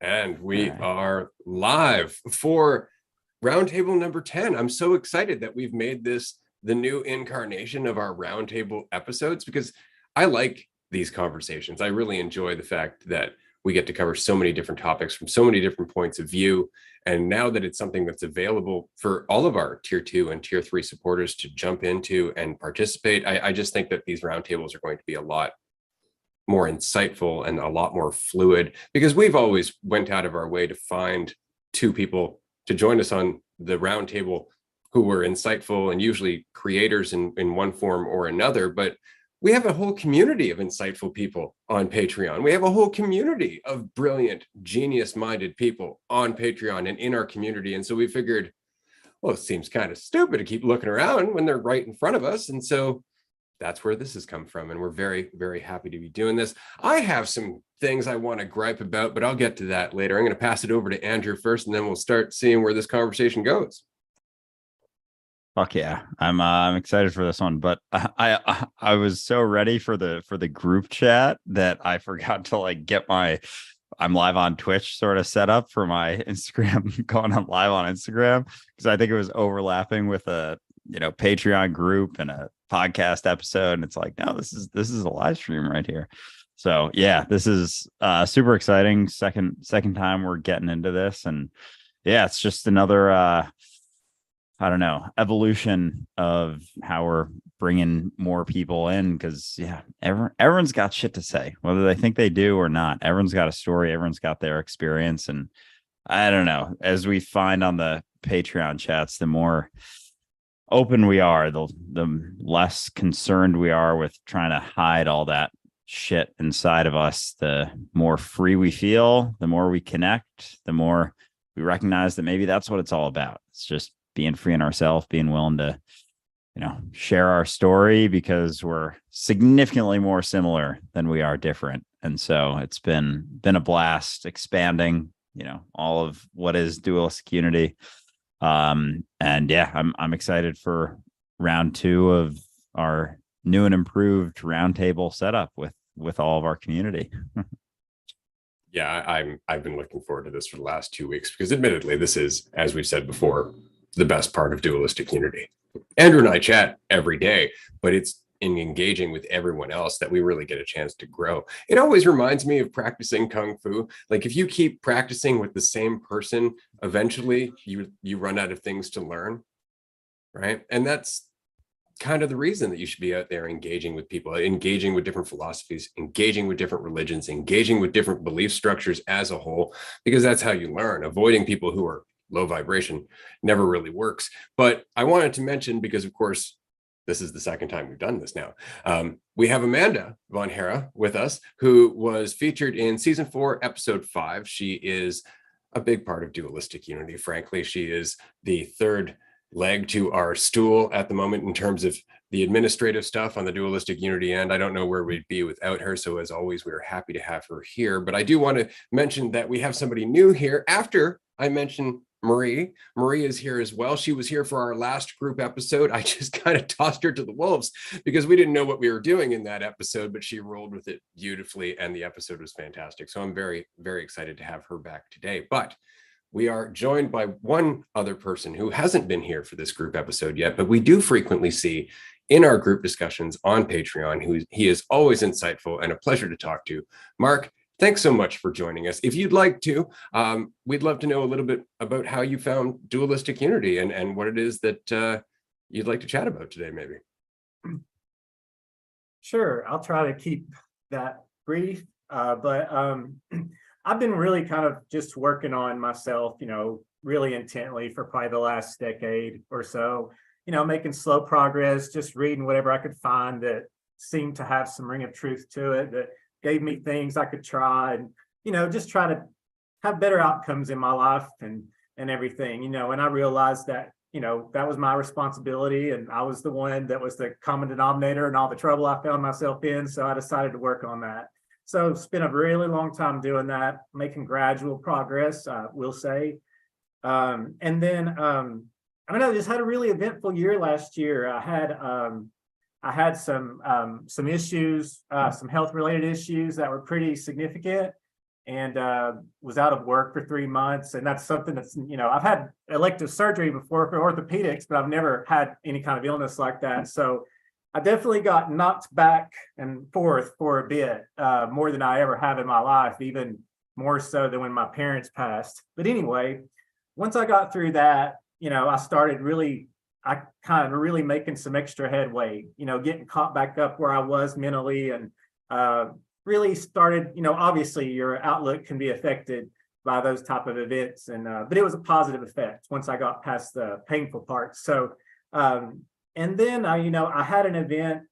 And we are live for roundtable number 10. I'm so excited that we've made this the new incarnation of our roundtable episodes because I like these conversations. I really enjoy the fact that we get to cover so many different topics from so many different points of view. And now that it's something that's available for all of our tier 2 and tier 3 supporters to jump into and participate, I just think that these roundtables are going to be a lot more insightful and a lot more fluid, because we've always went out of our way to find two people to join us on the roundtable who were insightful and usually creators in one form or another. But we have a whole community of insightful people on Patreon. We have a whole community of brilliant, genius-minded people on Patreon and in our community. And so we figured, well, it seems kind of stupid to keep looking around when they're right in front of us. And so that's where this has come from. And we're very, very happy to be doing this. I have some things I want to gripe about, but I'll get to that later. I'm going to pass it over to Andrew first, and then we'll start seeing where this conversation goes. Fuck yeah. I'm excited for this one, but I was so ready for the group chat that I forgot to get my I'm live on Twitch sort of set up for my Instagram, going on live on Instagram, because I think it was overlapping with a Patreon group and a podcast episode, and it's like, no, this is a live stream right here. So yeah, this is super exciting. Second time we're getting into this, and yeah, it's just another I don't know, evolution of how we're bringing more people in, because yeah, everyone's got shit to say, whether they think they do or not. Everyone's got a story, everyone's got their experience, and I don't know, as we find on the Patreon chats, the more open we are, the less concerned we are with trying to hide all that shit inside of us, the more free we feel, the more we connect, the more we recognize that maybe that's what it's all about. It's just being free in ourselves, being willing to share our story, because we're significantly more similar than we are different. And so it's been a blast expanding all of what is Dualistic Unity. And yeah, I'm excited for round 2 of our new and improved roundtable setup with all of our community. Yeah, I've been looking forward to this for the last 2 weeks, because admittedly, this is, as we've said before, the best part of Dualistic Unity. Andrew and I chat every day, but it's in engaging with everyone else that we really get a chance to grow. It always reminds me of practicing Kung Fu. Like, if you keep practicing with the same person, eventually you run out of things to learn, right? And that's kind of the reason that you should be out there engaging with people, engaging with different philosophies, engaging with different religions, engaging with different belief structures as a whole, because that's how you learn. Avoiding people who are low vibration never really works. But I wanted to mention, because of course, this is the second time we've done this now. We have Amanda Von Hera with us, who was featured in season 4, episode 5. She is a big part of Dualistic Unity. Frankly, she is the third leg to our stool at the moment in terms of the administrative stuff on the Dualistic Unity end. I don't know where we'd be without her. So as always, we're happy to have her here. But I do want to mention that we have somebody new here after I mentioned Marie. Marie is here as well. She was here for our last group episode. I just kind of tossed her to the wolves because we didn't know what we were doing in that episode, but she rolled with it beautifully, and the episode was fantastic. So I'm very, very excited to have her back today. But we are joined by one other person who hasn't been here for this group episode yet, but we do frequently see in our group discussions on Patreon. He is always insightful and a pleasure to talk to. Mark, thanks so much for joining us. If you'd like to, we'd love to know a little bit about how you found Dualistic Unity and what it is that you'd like to chat about today, maybe. Sure, I'll try to keep that brief, but I've been really kind of just working on myself, really intently for probably the last decade or so, making slow progress, just reading whatever I could find that seemed to have some ring of truth to it, that gave me things I could try and, just try to have better outcomes in my life and everything, and I realized that, that was my responsibility, and I was the one that was the common denominator in all the trouble I found myself in. So I decided to work on that. So spent a really long time doing that, making gradual progress, we'll say. And then, I don't know, just had a really eventful year last year. I had some issues, some health related issues that were pretty significant. and was out of work for 3 months. And that's something that's, I've had elective surgery before for orthopedics, but I've never had any kind of illness like that. So I definitely got knocked back and forth for a bit, more than I ever have in my life, even more so than when my parents passed. But anyway, once I got through that, I kind of really making some extra headway, getting caught back up where I was mentally, and really started, obviously your outlook can be affected by those type of events. And, but it was a positive effect once I got past the painful parts. So, and then I had an event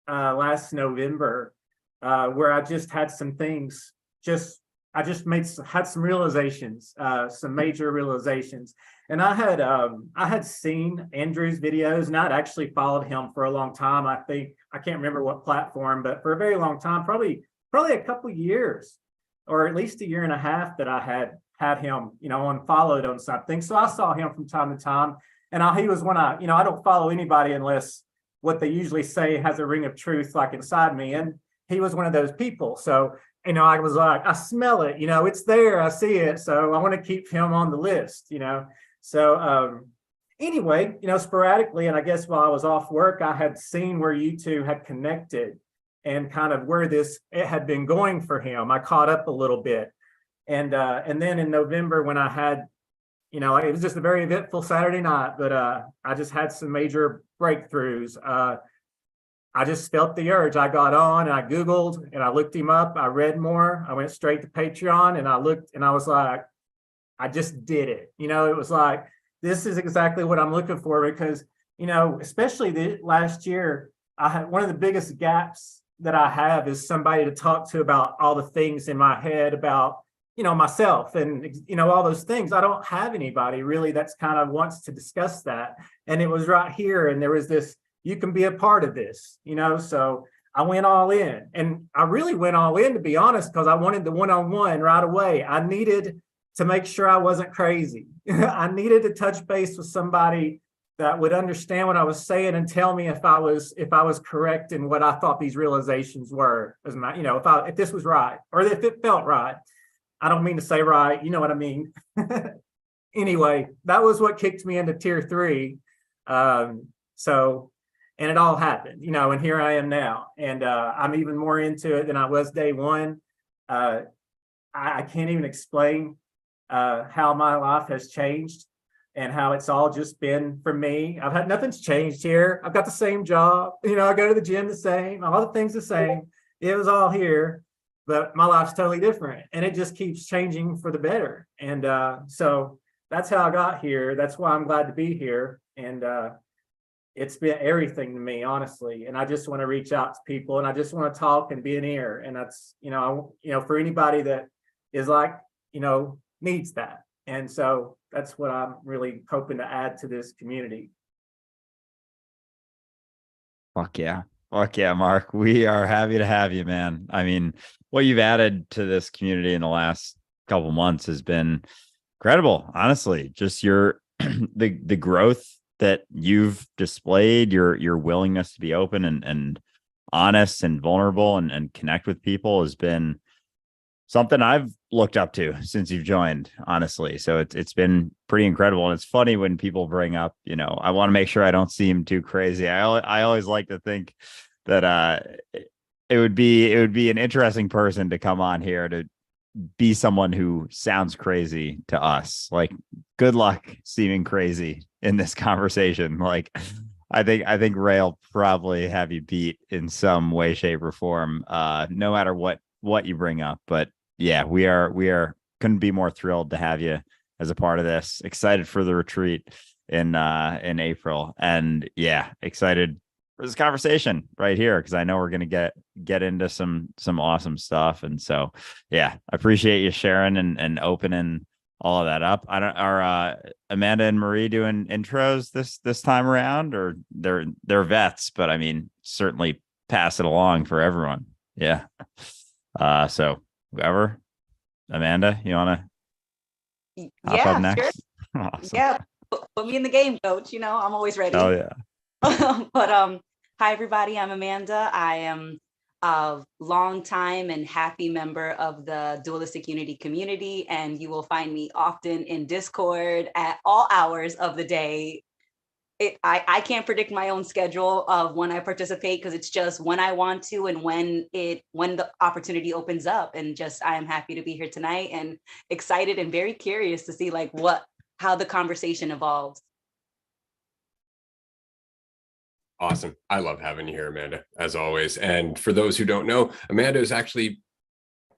last November where I just had some things. I just had some realizations, some major realizations. And I had seen Andrew's videos, and I'd actually followed him for a long time. I can't remember what platform, but for a very long time, probably a couple of years, or at least a year and a half, that I had him, unfollowed on something. So I saw him from time to time. And he was one I don't follow anybody unless what they usually say has a ring of truth like inside me. And he was one of those people. So, I was like, I smell it, it's there, I see it. So I want to keep him on the list, So anyway, sporadically, and I guess while I was off work, I had seen where you two had connected and kind of where it had been going for him. I caught up a little bit. And then in November, when I had, it was just a very eventful Saturday night, but I just had some major breakthroughs. I just felt the urge. I got on and I Googled and I looked him up. I read more. I went straight to Patreon and I looked and I was like, I just did it. It was like, this is exactly what I'm looking for, because, especially the last year, I had one of the biggest gaps that I have is somebody to talk to about all the things in my head about, myself and, all those things. I don't have anybody really that's kind of wants to discuss that. And it was right here. And there was this, you can be a part of this, so I went all in, and I really went all in, to be honest, because I wanted the one-on-one right away. I needed to make sure I wasn't crazy. I needed to touch base with somebody that would understand what I was saying and tell me if I was correct in what I thought these realizations were, as my, if this was right, or if it felt right. I don't mean to say right, you know what I mean. Anyway, that was what kicked me into tier 3. And it all happened, and here I am now. And I'm even more into it than I was day one. I can't even explain how my life has changed and how it's all just been for me. Nothing's changed here. I've got the same job. I go to the gym the same, all the things the same. It was all here, but my life's totally different. And it just keeps changing for the better. And so that's how I got here. That's why I'm glad to be here. And it's been everything to me, honestly. And I just want to reach out to people, and I just want to talk and be an ear. And that's, for anybody that is like, needs that. And so that's what I'm really hoping to add to this community. Fuck yeah, Mark. We are happy to have you, man. I mean, what you've added to this community in the last couple months has been incredible, honestly. Just the growth that you've displayed, your willingness to be open and honest and vulnerable and connect with people has been something I've looked up to since you've joined, honestly. So it's been pretty incredible. And it's funny when people bring up, I want to make sure I don't seem too crazy. I always like to think that it would be an interesting person to come on here to be someone who sounds crazy to us. Like, good luck seeming crazy in this conversation. Like, I think Ray'll probably have you beat in some way, shape, or form, no matter what you bring up. But yeah, we couldn't be more thrilled to have you as a part of this. Excited for the retreat in April, and yeah, excited for this conversation right here, because I know we're gonna get into some awesome stuff. And so yeah, I appreciate you sharing and opening all of that up. Are Amanda and Marie doing intros this time around, or they're vets, but I mean, certainly pass it along for everyone. Yeah. So whoever, Amanda, you want to hop up next? Sure. Awesome. Yeah, put me in the game, coach. I'm always ready. Oh yeah. But hi everybody, I'm Amanda. I am a long time and happy member of the Dualistic Unity community, and you will find me often in Discord at all hours of the day. I can't predict my own schedule of when I participate, because it's just when I want to and when the opportunity opens up. And just, I am happy to be here tonight and excited and very curious to see like how the conversation evolves. Awesome. I love having you here, Amanda, as always. And for those who don't know, Amanda is actually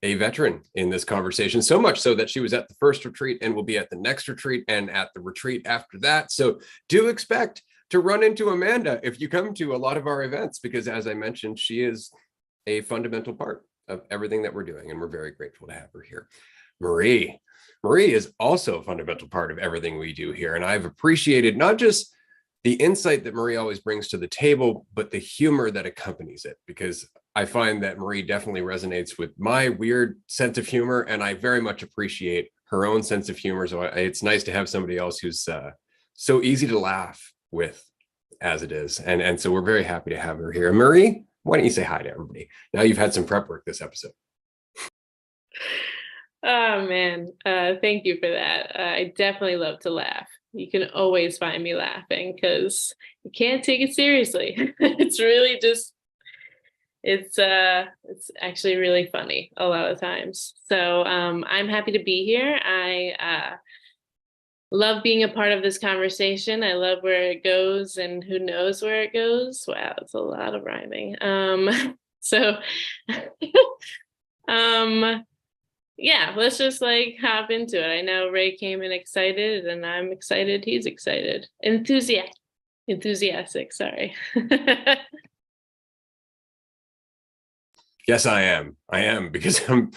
a veteran in this conversation, so much so that she was at the first retreat and will be at the next retreat and at the retreat after that. So do expect to run into Amanda if you come to a lot of our events, because as I mentioned, she is a fundamental part of everything that we're doing, and we're very grateful to have her here. Marie is also a fundamental part of everything we do here, and I've appreciated not just the insight that Marie always brings to the table, but the humor that accompanies it, because I find that Marie definitely resonates with my weird sense of humor, and I very much appreciate her own sense of humor. So it's nice to have somebody else who's so easy to laugh with as it is. And so we're very happy to have her here. Marie, why don't you say hi to everybody? Now you've had some prep work this episode. Oh man, thank you for that. I definitely love to laugh. You can always find me laughing because you can't take it seriously. It's really just, it's actually really funny a lot of times. So I'm happy to be here. I love being a part of this conversation. I love where it goes and who knows where it goes. Wow, it's a lot of rhyming. Yeah, let's just like hop into it. I know Ray came in excited and I'm excited. He's excited. Enthusiastic, sorry. Yes, I am, because I'm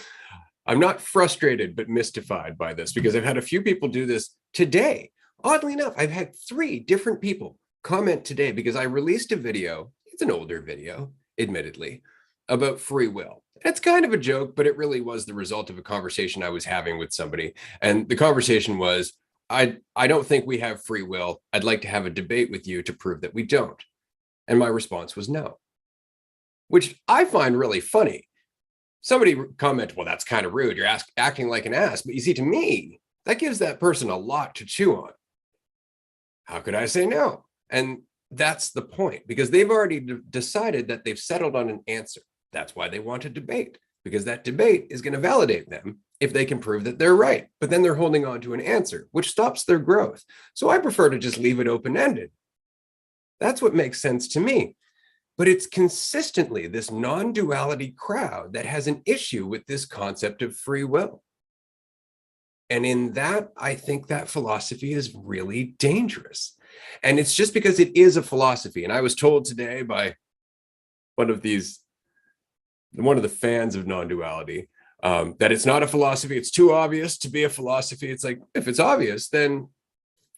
not frustrated, but mystified by this, because I've had a few people do this today. Oddly enough, I've had 3 different people comment today because I released a video. It's an older video, admittedly, about free will. It's kind of a joke, but it really was the result of a conversation I was having with somebody. And the conversation was, I don't think we have free will. I'd like to have a debate with you to prove that we don't. And my response was no, which I find really funny. Somebody commented, well, that's kind of rude. You're acting like an ass. But you see, to me, that gives that person a lot to chew on. How could I say no? And that's the point, because they've already decided that they've settled on an answer. That's why they want a debate, because that debate is going to validate them if they can prove that they're right. But then they're holding on to an answer, which stops their growth. So I prefer to just leave it open-ended. That's what makes sense to me. But it's consistently this non-duality crowd that has an issue with this concept of free will. And in that, I think that philosophy is really dangerous. And it's just because it is a philosophy. And I was told today by one of the fans of non-duality, that it's not a philosophy. It's too obvious to be a philosophy. It's like, if it's obvious, then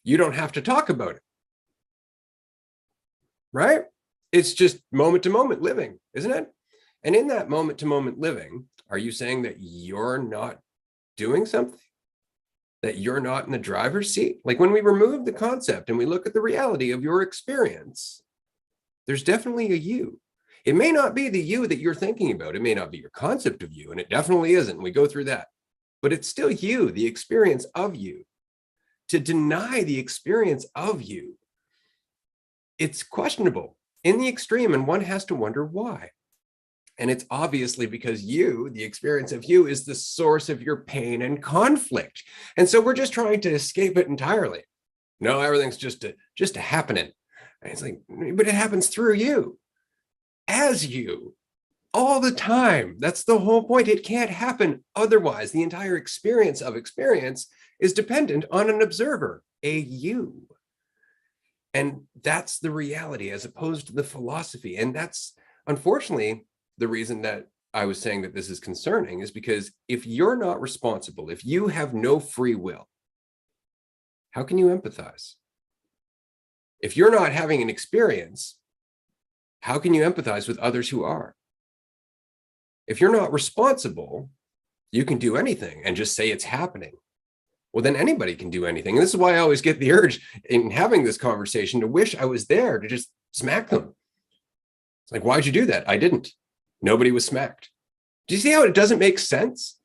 you don't have to talk about it. Right? It's just moment to moment living, isn't it? And in that moment to moment living, are you saying that you're not doing something? That you're not in the driver's seat? Like when we remove the concept and we look at the reality of your experience, there's definitely a you. It may not be the you that you're thinking about. It may not be your concept of you, and it definitely isn't. We go through that. But it's still you, the experience of you. To deny the experience of you, it's questionable in the extreme, and one has to wonder why. And it's obviously because you, the experience of you, is the source of your pain and conflict. And so we're just trying to escape it entirely. No, everything's just a happening. And it's like, but it happens through you, as you, all the time. That's the whole point. It can't happen otherwise. The entire experience of experience is dependent on an observer, a you. And that's the reality as opposed to the philosophy. And that's unfortunately the reason that I was saying that this is concerning, is because if you're not responsible, if you have no free will, how can you empathize? If you're not having an experience, how can you empathize with others who are? If you're not responsible, you can do anything and just say it's happening. Well, then anybody can do anything. And this is why I always get the urge in having this conversation to wish I was there to just smack them. It's like, why'd you do that? I didn't. Nobody was smacked. Do you see how it doesn't make sense?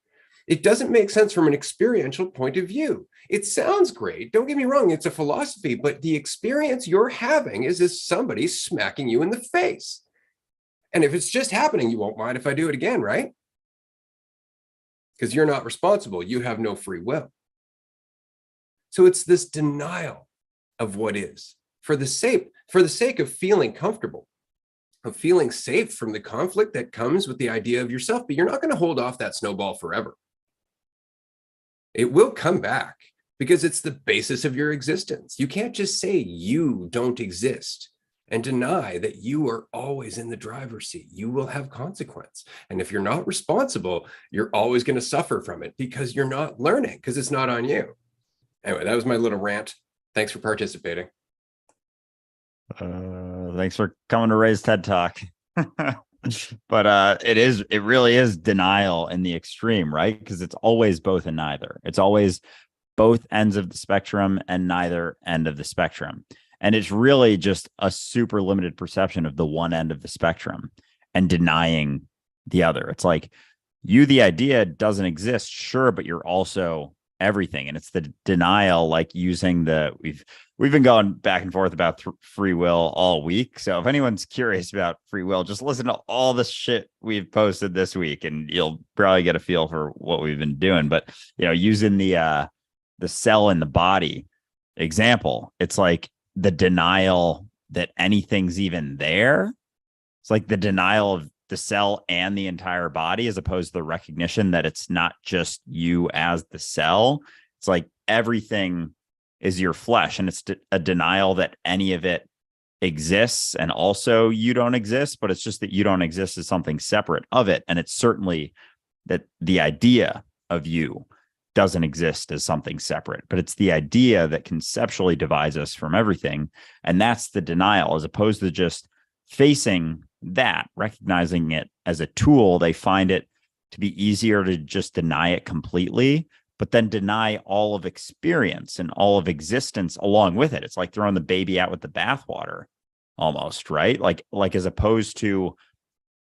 It doesn't make sense from an experiential point of view. It sounds great. Don't get me wrong. It's a philosophy, but the experience you're having is as somebody smacking you in the face. And if it's just happening, you won't mind if I do it again, right? Because you're not responsible. You have no free will. So it's this denial of what is for the sake of feeling comfortable, of feeling safe from the conflict that comes with the idea of yourself. But you're not going to hold off that snowball forever. It will come back because it's the basis of your existence. You can't just say you don't exist and deny that you are always in the driver's seat. You will have consequence. And if you're not responsible, you're always going to suffer from it because you're not learning, because it's not on you. Anyway, that was my little rant. Thanks for participating. Thanks for coming to Ray's TED Talk. But it really is denial in the extreme, right? Because it's always both and neither. It's always both ends of the spectrum and neither end of the spectrum. And it's really just a super limited perception of the one end of the spectrum and denying the other. It's like you, the idea doesn't exist, sure, but you're also everything. And it's the denial, like using we've been going back and forth about free will all week. So if anyone's curious about free will, just listen to all the shit we've posted this week and you'll probably get a feel for what we've been doing. But, using the cell in the body example, it's like the denial that anything's even there. It's like the denial of the cell and the entire body, as opposed to the recognition that it's not just you as the cell. It's like everything is your flesh, and it's a denial that any of it exists, and also you don't exist, but it's just that you don't exist as something separate of it. And it's certainly that the idea of you doesn't exist as something separate, but it's the idea that conceptually divides us from everything. And that's the denial, as opposed to just facing that, recognizing it as a tool. They find it to be easier to just deny it completely, but then deny all of experience and all of existence along with it. It's like throwing the baby out with the bathwater almost, right? Like as opposed to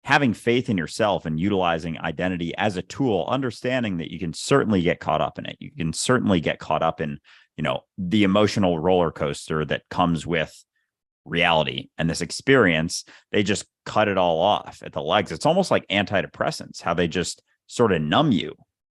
having faith in yourself and utilizing identity as a tool, understanding that you can certainly get caught up in it. You can certainly get caught up in, the emotional roller coaster that comes with reality and this experience. They just cut it all off at the legs. It's almost like antidepressants, how they just sort of numb you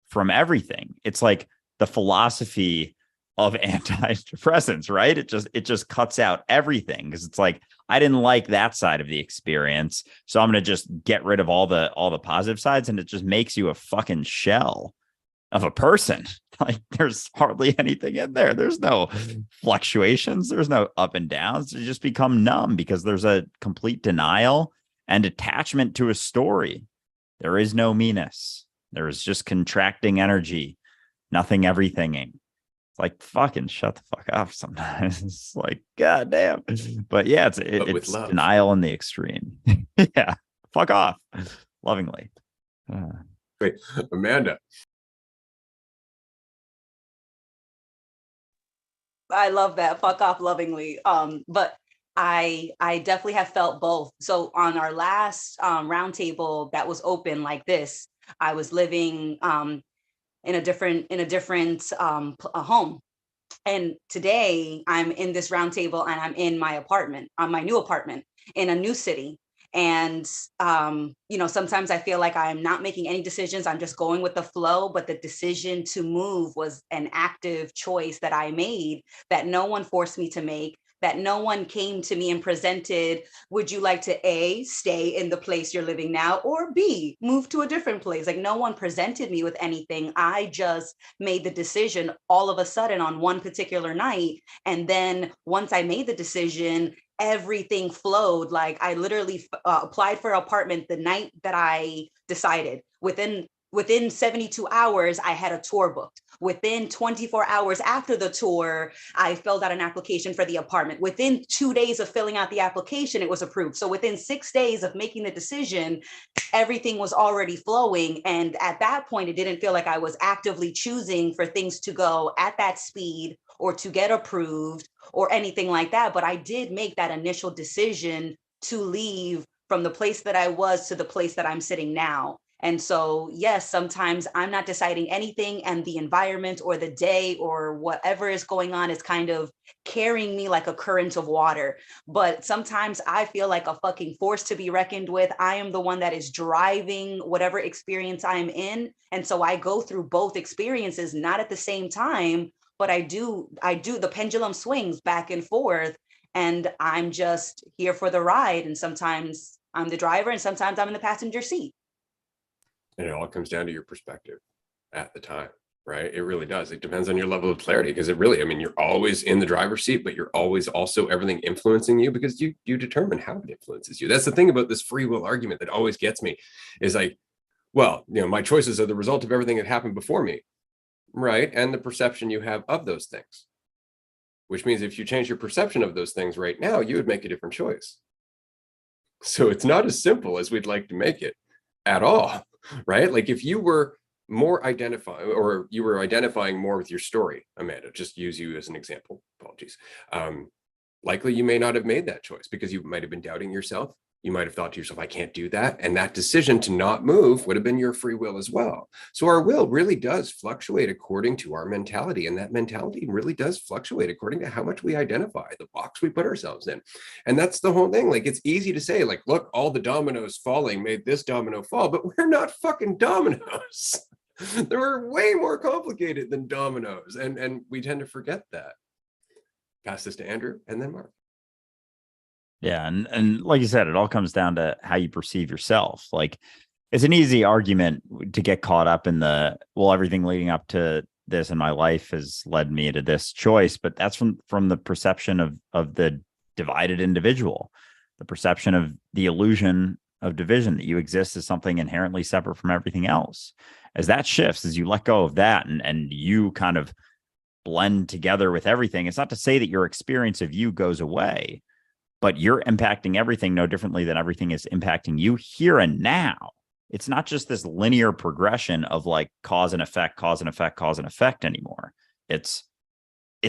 from everything. It's like the philosophy of antidepressants, right? It just cuts out everything, because it's like, I didn't like that side of the experience, so I'm going to just get rid of all the positive sides, and it just makes you a fucking shell of a person. Like there's hardly anything in there. There's no fluctuations. There's no up and downs. You just become numb because there's a complete denial and attachment to a story. There is no me-ness. There is just contracting energy, nothing everythinging. It's like, fucking shut the fuck up sometimes. It's like, God damn. But yeah, it's denial in the extreme. Yeah. Fuck off. Lovingly. Wait, Amanda. I love that. Fuck off lovingly. But I definitely have felt both. So on our last roundtable that was open like this, I was living in a different home. And today I'm in this roundtable and I'm in my apartment, my new apartment in a new city. And, sometimes I feel like I'm not making any decisions. I'm just going with the flow. But the decision to move was an active choice that I made, that no one forced me to make, that no one came to me and presented, would you like to A, stay in the place you're living now, or B, move to a different place? Like no one presented me with anything. I just made the decision all of a sudden on one particular night. And then once I made the decision, everything flowed. Like I literally applied for an apartment the night that I decided. Within 72 hours, I had a tour booked. Within 24 hours after the tour, I filled out an application for the apartment. Within 2 days of filling out the application, it was approved. So within 6 days of making the decision, everything was already flowing. And at that point, it didn't feel like I was actively choosing for things to go at that speed or to get approved or anything like that. But I did make that initial decision to leave from the place that I was to the place that I'm sitting now. And so, yes, sometimes I'm not deciding anything, and the environment or the day or whatever is going on is kind of carrying me like a current of water. But sometimes I feel like a fucking force to be reckoned with. I am the one that is driving whatever experience I'm in. And so I go through both experiences, not at the same time, but I do, the pendulum swings back and forth, and I'm just here for the ride. And sometimes I'm the driver and sometimes I'm in the passenger seat. And it all comes down to your perspective at the time, right? It really does. It depends on your level of clarity, because it really, I mean, you're always in the driver's seat, but you're always also everything influencing you, because you determine how it influences you. That's the thing about this free will argument that always gets me, is like, well, you know, my choices are the result of everything that happened before me, right? And the perception you have of those things, which means if you change your perception of those things right now, you would make a different choice. So it's not as simple as we'd like to make it at all, right? Like if you were more identifying, or you were identifying more with your story, Amanda, just use you as an example, apologies. Likely you may not have made that choice because you might have been doubting yourself. You might have thought to yourself, I can't do that. And that decision to not move would have been your free will as well. So our will really does fluctuate according to our mentality. And that mentality really does fluctuate according to how much we identify, the box we put ourselves in. And that's the whole thing. Like, it's easy to say, like, look, all the dominoes falling made this domino fall, but we're not fucking dominoes. They're way more complicated than dominoes. And we tend to forget that. Pass this to Andrew and then Mark. Yeah, and like you said, it all comes down to how you perceive yourself. Like, it's an easy argument to get caught up in the, well, everything leading up to this in my life has led me to this choice, but that's from the perception of the divided individual, the perception of the illusion of division, that you exist as something inherently separate from everything else. As that shifts, as you let go of that and you kind of blend together with everything, it's not to say that your experience of you goes away, but you're impacting everything no differently than everything is impacting you here and now. It's not just this linear progression of like cause and effect, cause and effect, cause and effect anymore. It's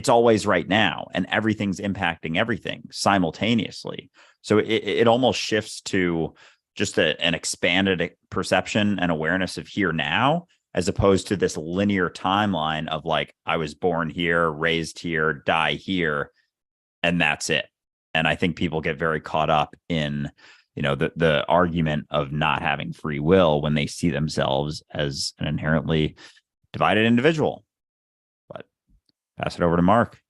always right now, and everything's impacting everything simultaneously. So it almost shifts to just an expanded perception and awareness of here now, as opposed to this linear timeline of like, I was born here, raised here, die here, and that's it. And I think people get very caught up in, you know, the argument of not having free will when they see themselves as an inherently divided individual. But pass it over to Mark.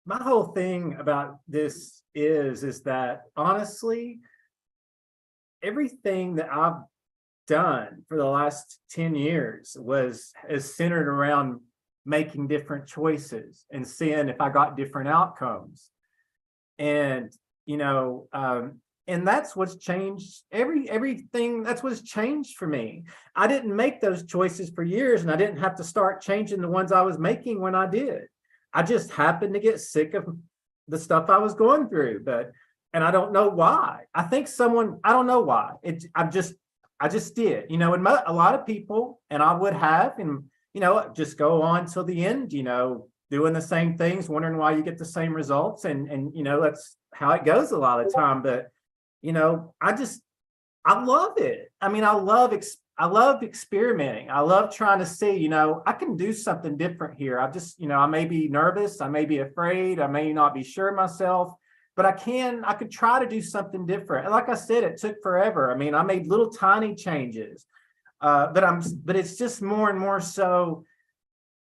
My whole thing about this is that honestly, everything that I've done for the last 10 years is centered around making different choices and seeing if I got different outcomes. And, you know, and that's what's changed everything. That's what's changed for me. I didn't make those choices for years, and I didn't have to start changing the ones I was making when I did. I just happened to get sick of the stuff I was going through, and I don't know why. I think I don't know why. I just did, you know, and a lot of people, and I would have, and you know, just go on till the end, you know, doing the same things, wondering why you get the same results. And, you know, that's how it goes a lot of the time. But, you know, I love it. I mean, I love experimenting. I love trying to see, you know, I can do something different here. You know, I may be nervous. I may be afraid. I may not be sure of myself, but I could try to do something different. And like I said, it took forever. I mean, I made little tiny changes. But it's just more and more so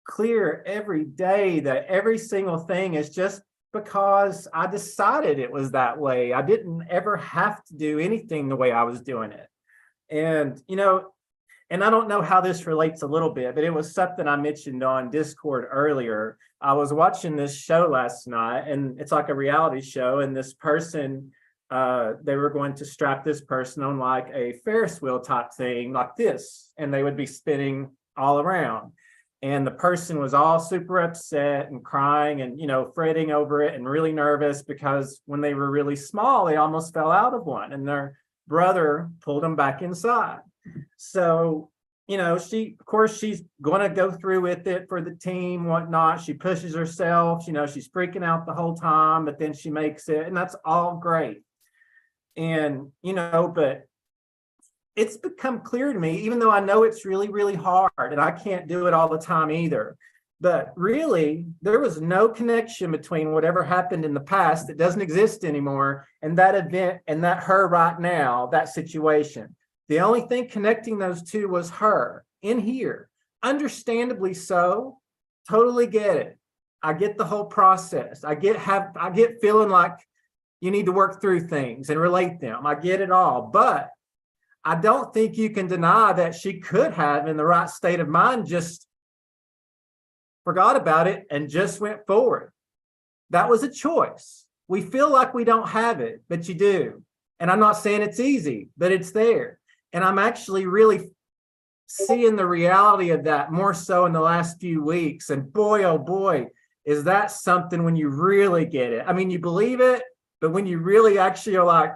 clear every day that every single thing is just because I decided it was that way. I didn't ever have to do anything the way I was doing it. And, you know, and I don't know how this relates a little bit, but it was something I mentioned on Discord earlier. I was watching this show last night, and it's like a reality show, and this person, they were going to strap this person on like a Ferris wheel type thing like this, and they would be spinning all around. And the person was all super upset and crying and, you know, fretting over it and really nervous because when they were really small, they almost fell out of one, and their brother pulled them back inside. So, you know, of course, she's going to go through with it for the team, whatnot. She pushes herself, you know, she's freaking out the whole time, but then she makes it, and that's all great. And, you know, but it's become clear to me, even though I know it's really, really hard and I can't do it all the time either. But really, there was no connection between whatever happened in the past that doesn't exist anymore and that event and that her right now, that situation. The only thing connecting those two was her in here. Understandably so. Totally get it. I get the whole process. I get feeling like you need to work through things and relate them. I get it all. But I don't think you can deny that she could have, in the right state of mind, just forgot about it and just went forward. That was a choice. We feel like we don't have it, but you do. And I'm not saying it's easy, but it's there. And I'm actually really seeing the reality of that more so in the last few weeks. And boy, oh boy, is that something when you really get it. I mean, you believe it, but when you really actually are like,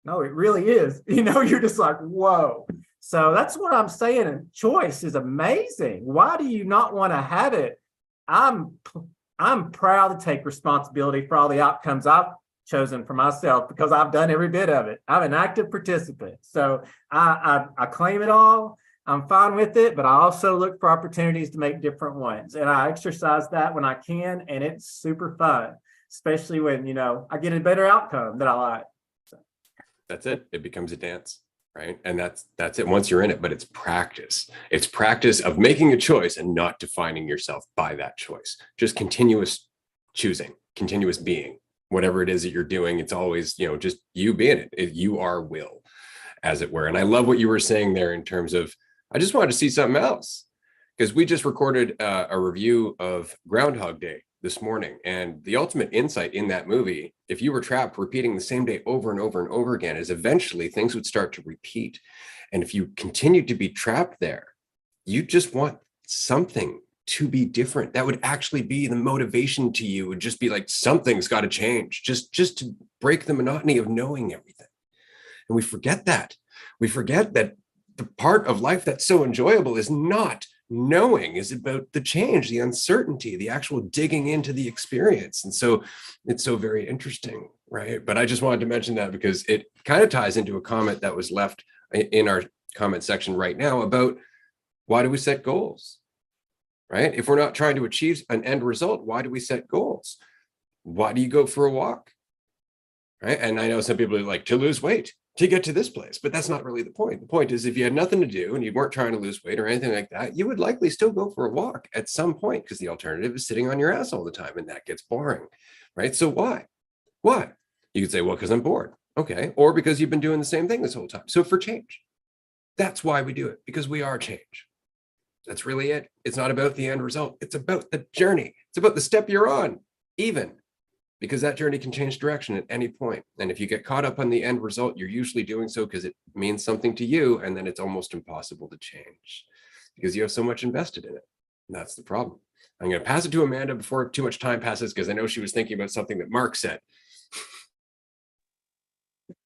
no, it really is. You know, you're just like, whoa. So that's what I'm saying. And choice is amazing. Why do you not want to have it? I'm proud to take responsibility for all the outcomes I've chosen for myself because I've done every bit of it. I'm an active participant. So I claim it all. I'm fine with it, but I also look for opportunities to make different ones. And I exercise that when I can, and it's super fun, especially when, you know, I get a better outcome that I like. That's it. It becomes a dance, right? And that's it once you're in it, but it's practice. It's practice of making a choice and not defining yourself by that choice. Just continuous choosing, continuous being, whatever it is that you're doing. It's always, you know, just you being it. You are will, as it were. And I love what you were saying there in terms of, I just wanted to see something else, because we just recorded a review of Groundhog Day this morning, and the ultimate insight in that movie, if you were trapped repeating the same day over and over and over again, is eventually things would start to repeat. And if you continue to be trapped there, you just want something to be different. That would actually be the motivation to you. Would just be like, something's got to change, just to break the monotony of knowing everything. And we forget that. We forget that the part of life that's so enjoyable is not knowing, is about the change, the uncertainty, the actual digging into the experience. And so it's so very interesting, right? But I just wanted to mention that because it kind of ties into a comment that was left in our comment section right now about, why do we set goals, right? If we're not trying to achieve an end result, why do we set goals? Why do you go for a walk, right? And I know some people are like, to lose weight, to get to this place, but that's not really the point. The point is, if you had nothing to do and you weren't trying to lose weight or anything like that, you would likely still go for a walk at some point, because the alternative is sitting on your ass all the time, and that gets boring, right? So why? You could say, well, because I'm bored. Okay. Or because you've been doing the same thing this whole time. So for change, that's why we do it, because we are change. That's really it. It's not about the end result. It's about the journey. It's about the step you're on, even. Because that journey can change direction at any point. And if you get caught up on the end result, you're usually doing so because it means something to you, and then it's almost impossible to change because you have so much invested in it. And that's the problem. I'm going to pass it to Amanda before too much time passes, because I know she was thinking about something that Mark said.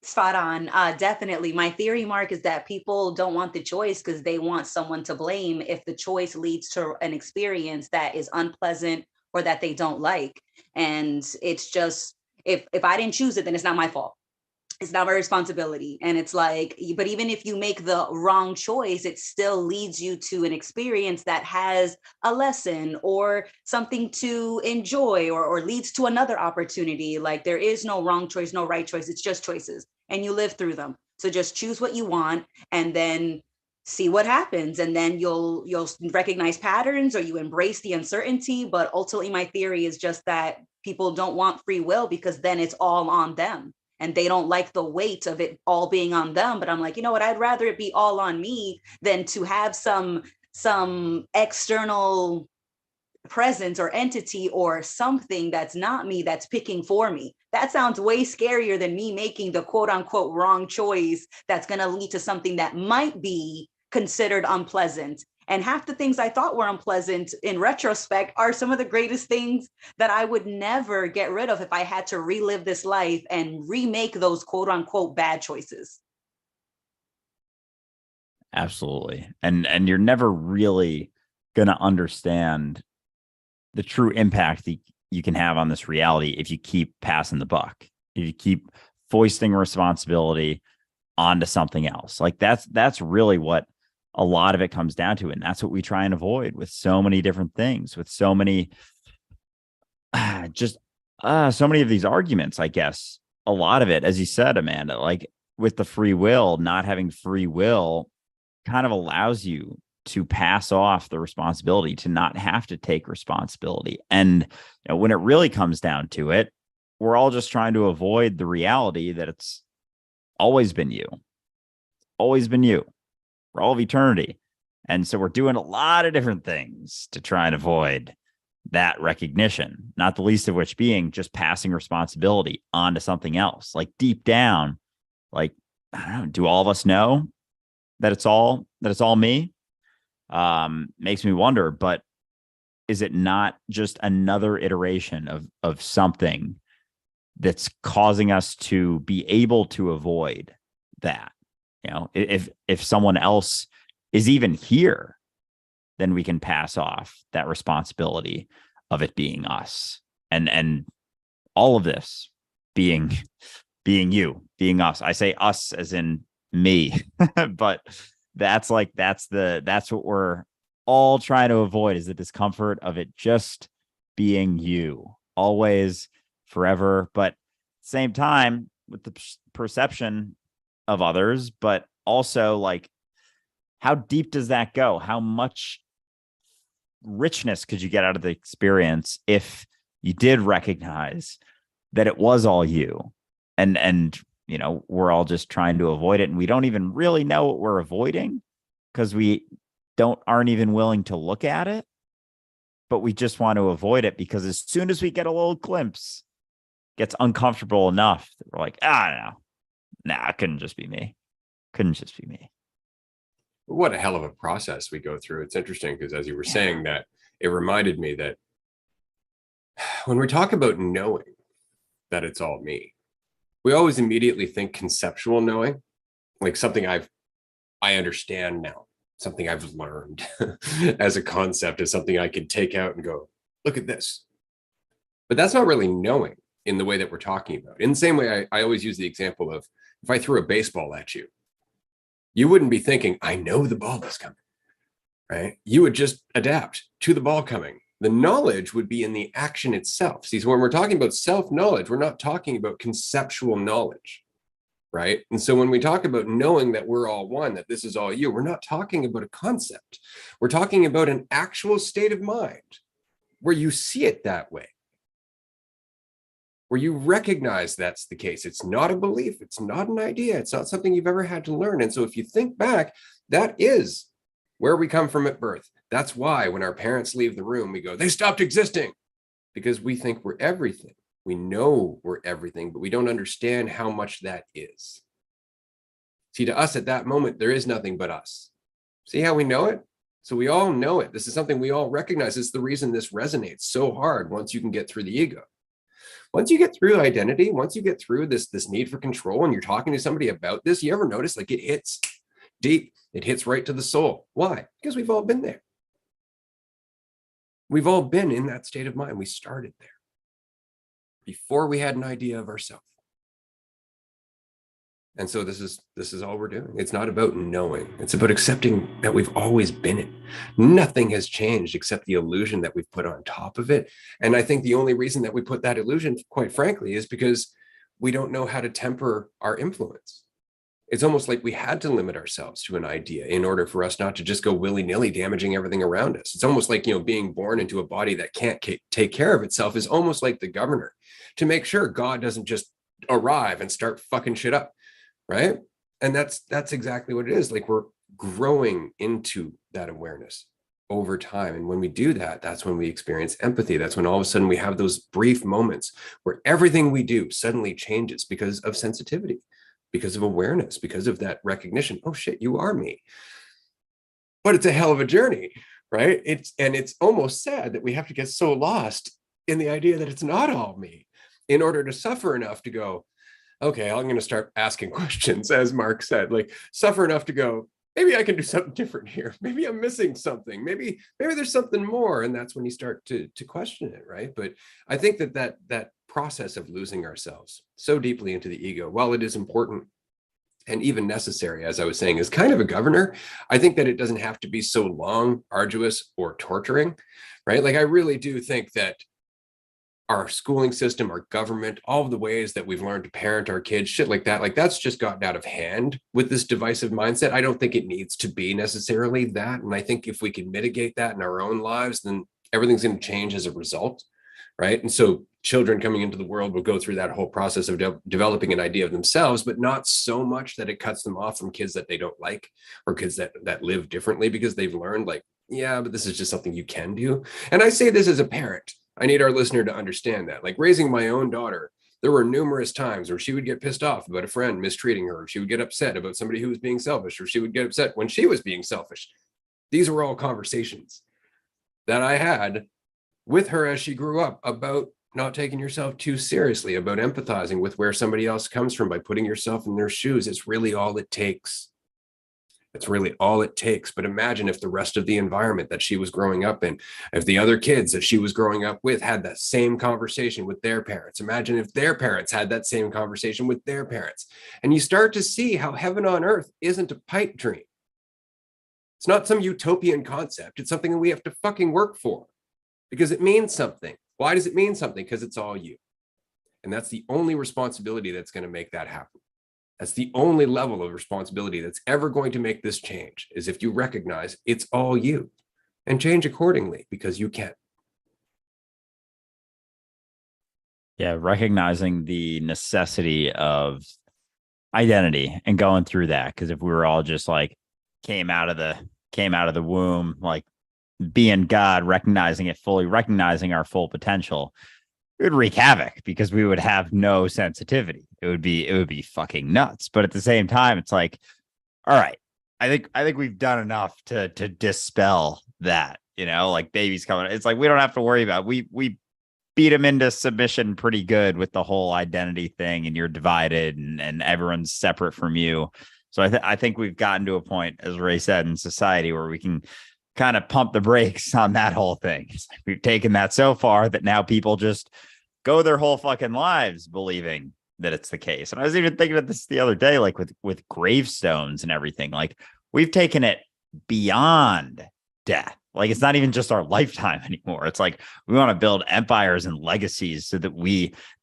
Spot on. Definitely. My theory, Mark, is that people don't want the choice because they want someone to blame if the choice leads to an experience that is unpleasant or that they don't like. And it's just, if I didn't choose it, then it's not my fault. It's not my responsibility. And it's like, but even if you make the wrong choice, it still leads you to an experience that has a lesson or something to enjoy, or leads to another opportunity. Like, there is no wrong choice, no right choice. It's just choices, and you live through them. So just choose what you want and then see what happens. And then you'll recognize patterns, or you embrace the uncertainty. But ultimately, my theory is just that people don't want free will because then it's all on them. And they don't like the weight of it all being on them. But I'm like, you know what? I'd rather it be all on me than to have some external presence or entity or something that's not me that's picking for me. That sounds way scarier than me making the quote unquote wrong choice that's going to lead to something that might be considered unpleasant. And half the things I thought were unpleasant in retrospect are some of the greatest things that I would never get rid of if I had to relive this life and remake those quote unquote bad choices. Absolutely. And you're never really going to understand the true impact that you can have on this reality if you keep passing the buck, if you keep foisting responsibility onto something else. Like that's really what a lot of it comes down to. And that's what we try and avoid with so many different things, with so many so many of these arguments, I guess. A lot of it, as you said, Amanda, like with the free will, not having free will kind of allows you to pass off the responsibility, to not have to take responsibility. And when it really comes down to it, we're all just trying to avoid the reality that it's always been you, always been you for all of eternity. And so we're doing a lot of different things to try and avoid that recognition, not the least of which being just passing responsibility onto something else. Like deep down, like, I don't know, do all of us know that it's all me? Makes me wonder, but is it not just another iteration of something that's causing us to be able to avoid that? If someone else is even here, then we can pass off that responsibility of it being us, and all of this being you, being us. I say us as in me, but that's what we're all trying to avoid, is the discomfort of it just being you, always, forever. But at the same time, with the perception of others, but also like, how deep does that go? How much richness could you get out of the experience if you did recognize that it was all you? And we're all just trying to avoid it, and we don't even really know what we're avoiding because we aren't even willing to look at it, but we just want to avoid it because as soon as we get a little glimpse, it gets uncomfortable enough that we're like, it couldn't just be me. What a hell of a process we go through. It's interesting because as you were saying that, it reminded me that when we talk about knowing that it's all me, we always immediately think conceptual knowing, like something I understand now, something I've learned as a concept, as something I can take out and go, look at this. But that's not really knowing in the way that we're talking about. In the same way, I always use the example of, if I threw a baseball at you, you wouldn't be thinking, I know the ball is coming, right? You would just adapt to the ball coming. The knowledge would be in the action itself. See, so when we're talking about self-knowledge, we're not talking about conceptual knowledge, right? And so when we talk about knowing that we're all one, that this is all you, we're not talking about a concept. We're talking about an actual state of mind where you see it that way, where you recognize that's the case. It's not a belief. It's not an idea. It's not something you've ever had to learn. And so if you think back, that is where we come from at birth. That's why when our parents leave the room, we go, they stopped existing, because we think we're everything. We know we're everything, but we don't understand how much that is. See, to us at that moment, there is nothing but us. See how we know it? So we all know it. This is something we all recognize. It's the reason this resonates so hard once you can get through the ego. Once you get through identity, once you get through this need for control and you're talking to somebody about this, you ever notice like it hits deep, it hits right to the soul. Why? Because we've all been there. We've all been in that state of mind. We started there before we had an idea of ourselves. And so this is all we're doing. It's not about knowing. It's about accepting that we've always been it. Nothing has changed except the illusion that we've put on top of it. And I think the only reason that we put that illusion, quite frankly, is because we don't know how to temper our influence. It's almost like we had to limit ourselves to an idea in order for us not to just go willy-nilly damaging everything around us. It's almost like, being born into a body that can't take care of itself is almost like the governor to make sure God doesn't just arrive and start fucking shit up. Right. And that's exactly what it is. Like, we're growing into that awareness over time. And when we do that, that's when we experience empathy. That's when all of a sudden we have those brief moments where everything we do suddenly changes because of sensitivity, because of awareness, because of that recognition. Oh shit, you are me. But it's a hell of a journey, right? It's almost sad that we have to get so lost in the idea that it's not all me in order to suffer enough to go, okay, I'm going to start asking questions, as Mark said, like suffer enough to go, maybe I can do something different here. Maybe I'm missing something. Maybe there's something more. And that's when you start to question it, right? But I think that process of losing ourselves so deeply into the ego, while it is important and even necessary, as I was saying, is kind of a governor. I think that it doesn't have to be so long, arduous, or torturing, right? Like I really do think that our schooling system, our government, all of the ways that we've learned to parent our kids, shit like that, like that's just gotten out of hand with this divisive mindset. I don't think it needs to be necessarily that. And I think if we can mitigate that in our own lives, then everything's going to change as a result, right? And so children coming into the world will go through that whole process of developing an idea of themselves, but not so much that it cuts them off from kids that they don't like or kids that live differently, because they've learned like, yeah, but this is just something you can do. And I say this as a parent. I need our listener to understand that. Like raising my own daughter, there were numerous times where she would get pissed off about a friend mistreating her, or she would get upset about somebody who was being selfish, or she would get upset when she was being selfish. These were all conversations that I had with her as she grew up about not taking yourself too seriously, about empathizing with where somebody else comes from by putting yourself in their shoes. It's really all it takes. It's really all it takes. But imagine if the rest of the environment that she was growing up in, if the other kids that she was growing up with had that same conversation with their parents. Imagine if their parents had that same conversation with their parents. And you start to see how heaven on earth isn't a pipe dream. It's not some utopian concept. It's something that we have to fucking work for because it means something. Why does it mean something? Because it's all you. And that's the only responsibility that's going to make that happen. That's the only level of responsibility that's ever going to make this change, is if you recognize it's all you and change accordingly, because you can. Yeah, recognizing the necessity of identity and going through that. Because if we were all just like came out of the womb, like being God, recognizing it fully, recognizing our full potential, it would wreak havoc because we would have no sensitivity. It would be fucking nuts. But at the same time, it's like, all right, I think we've done enough to dispel that, like babies coming. It's like we don't have to worry about it. We beat them into submission pretty good with the whole identity thing, and you're divided and everyone's separate from you. So I think we've gotten to a point, as Ray said, in society where we can kind of pump the brakes on that whole thing. It's like we've taken that so far that now people just go their whole fucking lives believing that it's the case. And I was even thinking of this the other day, like with gravestones and everything. Like we've taken it beyond death. Like it's not even just our lifetime anymore. It's like we want to build empires and legacies so that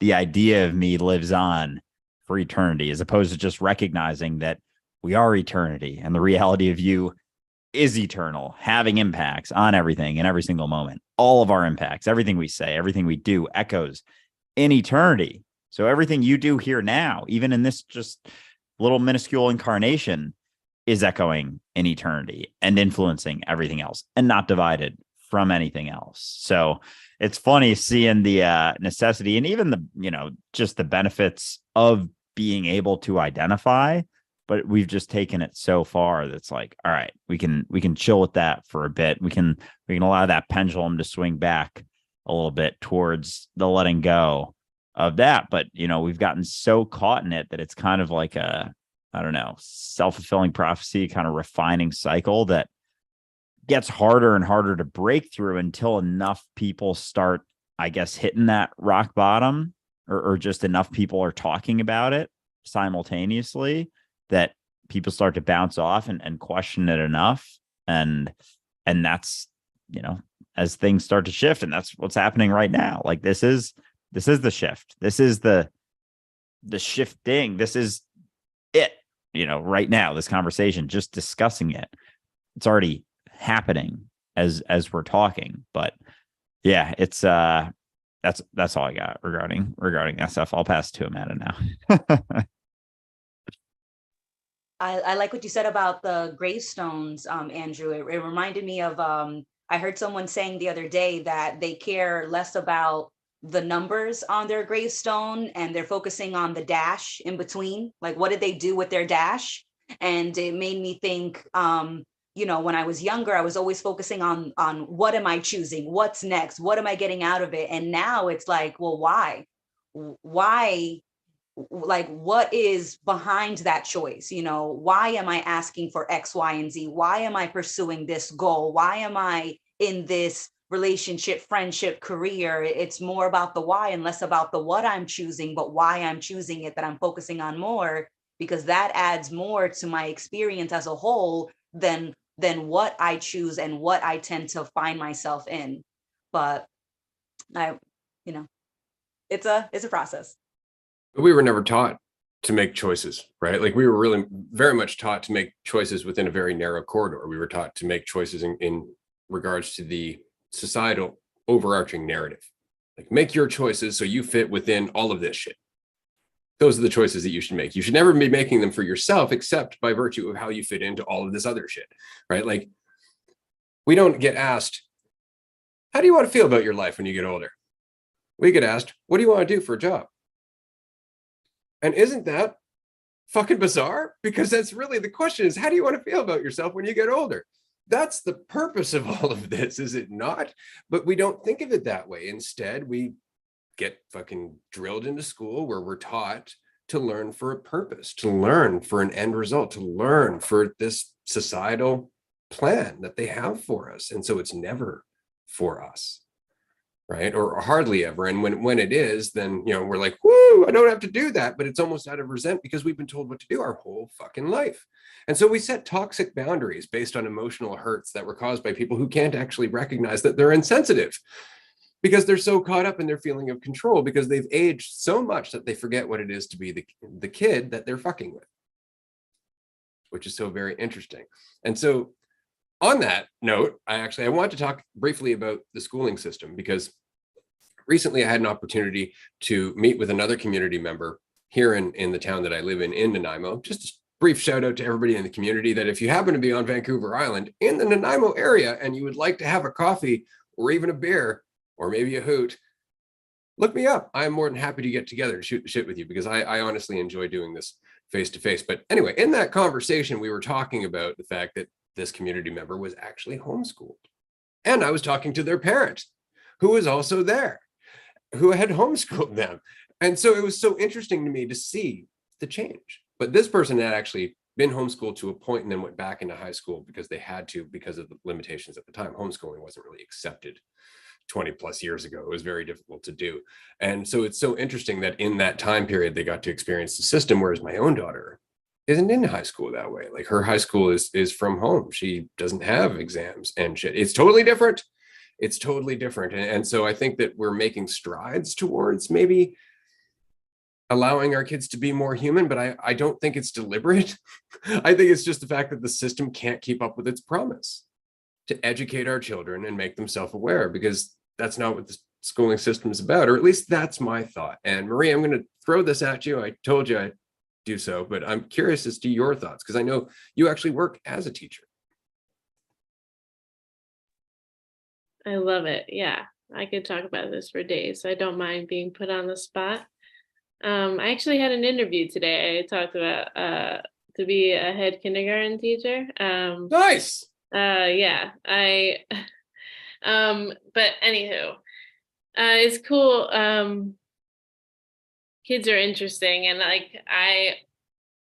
the idea of me lives on for eternity, as opposed to just recognizing that we are eternity and the reality of you is eternal, having impacts on everything in every single moment. All of our impacts, everything we say, everything we do echoes in eternity. So everything you do here now, even in this just little minuscule incarnation, is echoing in eternity and influencing everything else and not divided from anything else. So it's funny seeing the necessity and even the, just the benefits of being able to identify. But we've just taken it so far that's like, all right, we can chill with that for a bit. We can allow that pendulum to swing back a little bit towards the letting go of that. But we've gotten so caught in it that it's kind of like a, I don't know, self-fulfilling prophecy, kind of refining cycle that gets harder and harder to break through until enough people start, I guess, hitting that rock bottom, or just enough people are talking about it simultaneously that people start to bounce off and question it enough. And that's, as things start to shift, and that's what's happening right now. Like this is the shift. This is the shifting. This is it, right now, this conversation, just discussing it. It's already happening as we're talking. But yeah, it's that's all I got regarding that stuff. I'll pass to Amanda now. I like what you said about the gravestones, Andrew. It reminded me of, I heard someone saying the other day that they care less about the numbers on their gravestone and they're focusing on the dash in between. Like, what did they do with their dash? And it made me think, when I was younger, I was always focusing on what am I choosing? What's next? What am I getting out of it? And now it's like, well, why? Why like what is behind that choice? You know, why am I asking for X, Y, and Z? Why am I pursuing this goal? Why am I in this relationship, friendship, career? It's more about the why and less about the what I'm choosing, but why I'm choosing it that I'm focusing on more, because that adds more to my experience as a whole than what I choose and what I tend to find myself in. But I, you know, it's a process. We were never taught to make choices, right? Like we were really very much taught to make choices within a very narrow corridor. We were taught to make choices in regards to the societal overarching narrative. Like make your choices so you fit within all of this shit. Those are the choices that you should make. You should never be making them for yourself, except by virtue of how you fit into all of this other shit, right? Like we don't get asked, how do you want to feel about your life when you get older? We get asked, what do you want to do for a job? And isn't that fucking bizarre? Because that's really the question is, how do you want to feel about yourself when you get older? That's the purpose of all of this, is it not? But we don't think of it that way. Instead, we get fucking drilled into school where we're taught to learn for a purpose, to learn for an end result, to learn for this societal plan that they have for us. And so it's never for us, right? Or hardly ever. And when it is, then, you know, we're like, whoo, I don't have to do that. But it's almost out of resent because we've been told what to do our whole fucking life. And so we set toxic boundaries based on emotional hurts that were caused by people who can't actually recognize that they're insensitive, because they're so caught up in their feeling of control, because they've aged so much that they forget what it is to be the kid that they're fucking with, which is so very interesting. And so on that note, I want to talk briefly about the schooling system, because recently I had an opportunity to meet with another community member here in the town that I live in Nanaimo. Just a brief shout out to everybody in the community that if you happen to be on Vancouver Island in the Nanaimo area and you would like to have a coffee or even a beer, or maybe a hoot, look me up. I'm more than happy to get together to shoot the shit with you, because I honestly enjoy doing this face to face. But anyway, in that conversation, we were talking about the fact that this community member was actually homeschooled. And I was talking to their parent, who was also there, who had homeschooled them. And so it was so interesting to me to see the change. But this person had actually been homeschooled to a point and then went back into high school because they had to, because of the limitations at the time. Homeschooling wasn't really accepted 20 plus years ago. It was very difficult to do. And so it's so interesting that in that time period, they got to experience the system, whereas my own daughter isn't in high school that way. Like her high school is from home. She doesn't have exams and shit. It's totally different. It's totally different. And so I think that we're making strides towards maybe allowing our kids to be more human, but I don't think it's deliberate. I think it's just the fact that the system can't keep up with its promise to educate our children and make them self-aware, because that's not what the schooling system is about, or at least that's my thought. And Marie, I'm going to throw this at you. I told you I'd do so, but I'm curious as to your thoughts, because I know you actually work as a teacher. I love it. Yeah, I could talk about this for days. I don't mind being put on the spot. I actually had an interview today. I talked about to be a head kindergarten teacher. Nice. Yeah, but anywho, it's cool. Kids are interesting, and like I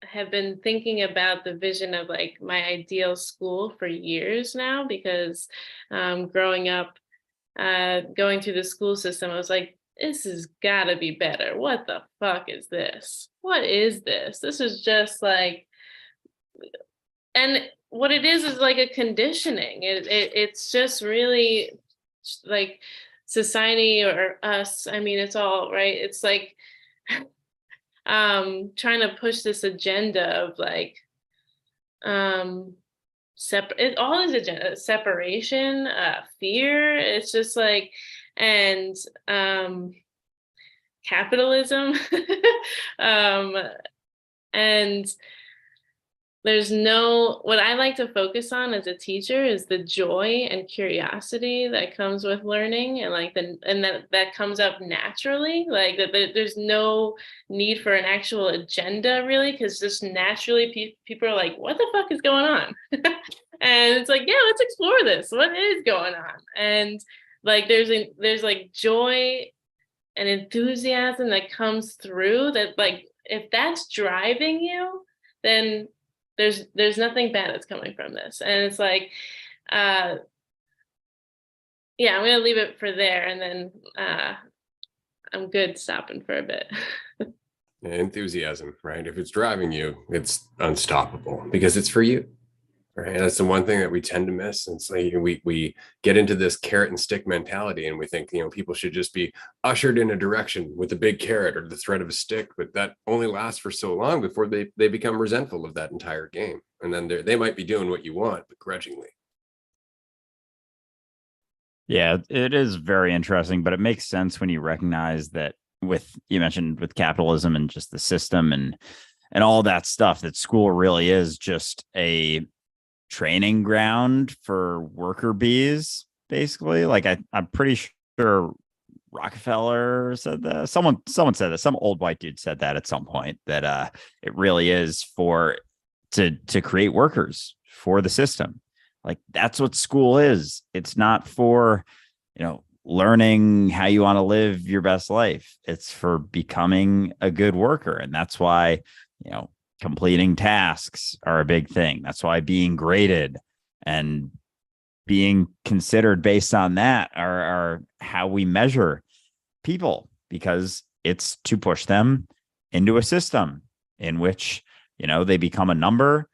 have been thinking about the vision of like my ideal school for years now, because growing up, going through the school system, I was like, this has got to be better. What the fuck is this? What is this? This is just like, and what it is like a conditioning. It's just really like society or us. I mean, it's all right. It's like trying to push this agenda of like all is agenda, separation, fear. It's just like, and capitalism. And there's no, what I like to focus on as a teacher is the joy and curiosity that comes with learning, and like that comes up naturally, like that there's no need for an actual agenda really, because just naturally people are like, what the fuck is going on? And it's like, yeah, let's explore this. What is going on? And like there's like joy and enthusiasm that comes through that, like if that's driving you, then there's nothing bad that's coming from this. And it's like, yeah, I'm gonna leave it for there, and then I'm good stopping for a bit. Enthusiasm, right? If it's driving you, it's unstoppable because it's for you. Right. That's the one thing that we tend to miss. And it's like we get into this carrot and stick mentality, and we think, people should just be ushered in a direction with a big carrot or the threat of a stick, but that only lasts for so long before they become resentful of that entire game. And then they might be doing what you want, begrudgingly. Yeah, it is very interesting, but it makes sense when you recognize that you mentioned with capitalism and just the system and all that stuff, that school really is just a training ground for worker bees, basically. Like I'm pretty sure Rockefeller said that. Someone said that. Some old white dude said that at some point, that it really is to create workers for the system. Like that's what school is. It's not for, learning how you want to live your best life. It's for becoming a good worker. And that's why, completing tasks are a big thing. That's why being graded and being considered based on that are how we measure people, because it's to push them into a system in which, they become a number.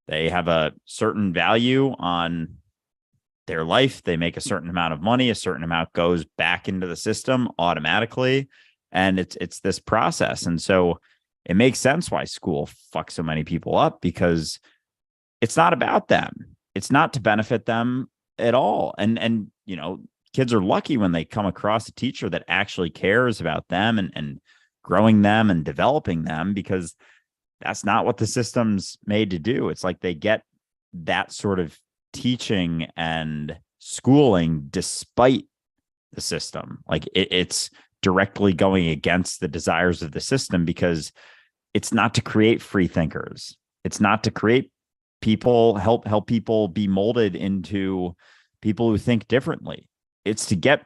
They have a certain value on their life. They make a certain amount of money. A certain amount goes back into the system automatically. And it's this process. And so it makes sense why school fucks so many people up, because it's not about them. It's not to benefit them at all. And kids are lucky when they come across a teacher that actually cares about them and growing them and developing them, because that's not what the system's made to do. It's like they get that sort of teaching and schooling despite the system. Like it's directly going against the desires of the system, because it's not to create free thinkers. It's not to create people, help people be molded into people who think differently. It's to get,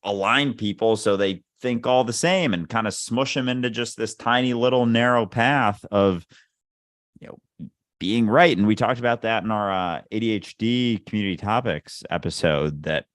align people so they think all the same and kind of smush them into just this tiny little narrow path of, being right. And we talked about that in our ADHD community topics episode, that,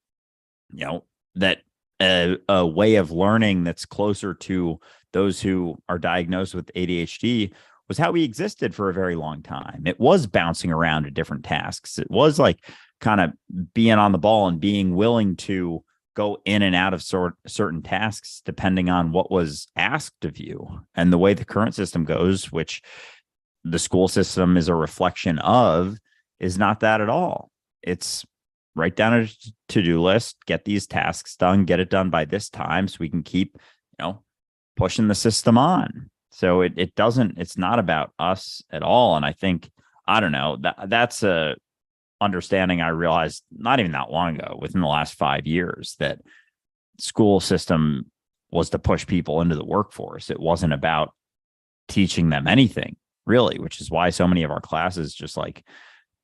that a way of learning that's closer to those who are diagnosed with ADHD was how we existed for a very long time. It was bouncing around to different tasks. It was like kind of being on the ball and being willing to go in and out of certain tasks depending on what was asked of you. And the way the current system goes, which the school system is a reflection of, is not that at all. It's write down a to-do list, get these tasks done, get it done by this time so we can keep, pushing the system on. So it's not about us at all. And I think, I don't know, that's a understanding I realized not even that long ago, within the last 5 years, that school system was to push people into the workforce. It wasn't about teaching them anything, really, which is why so many of our classes just like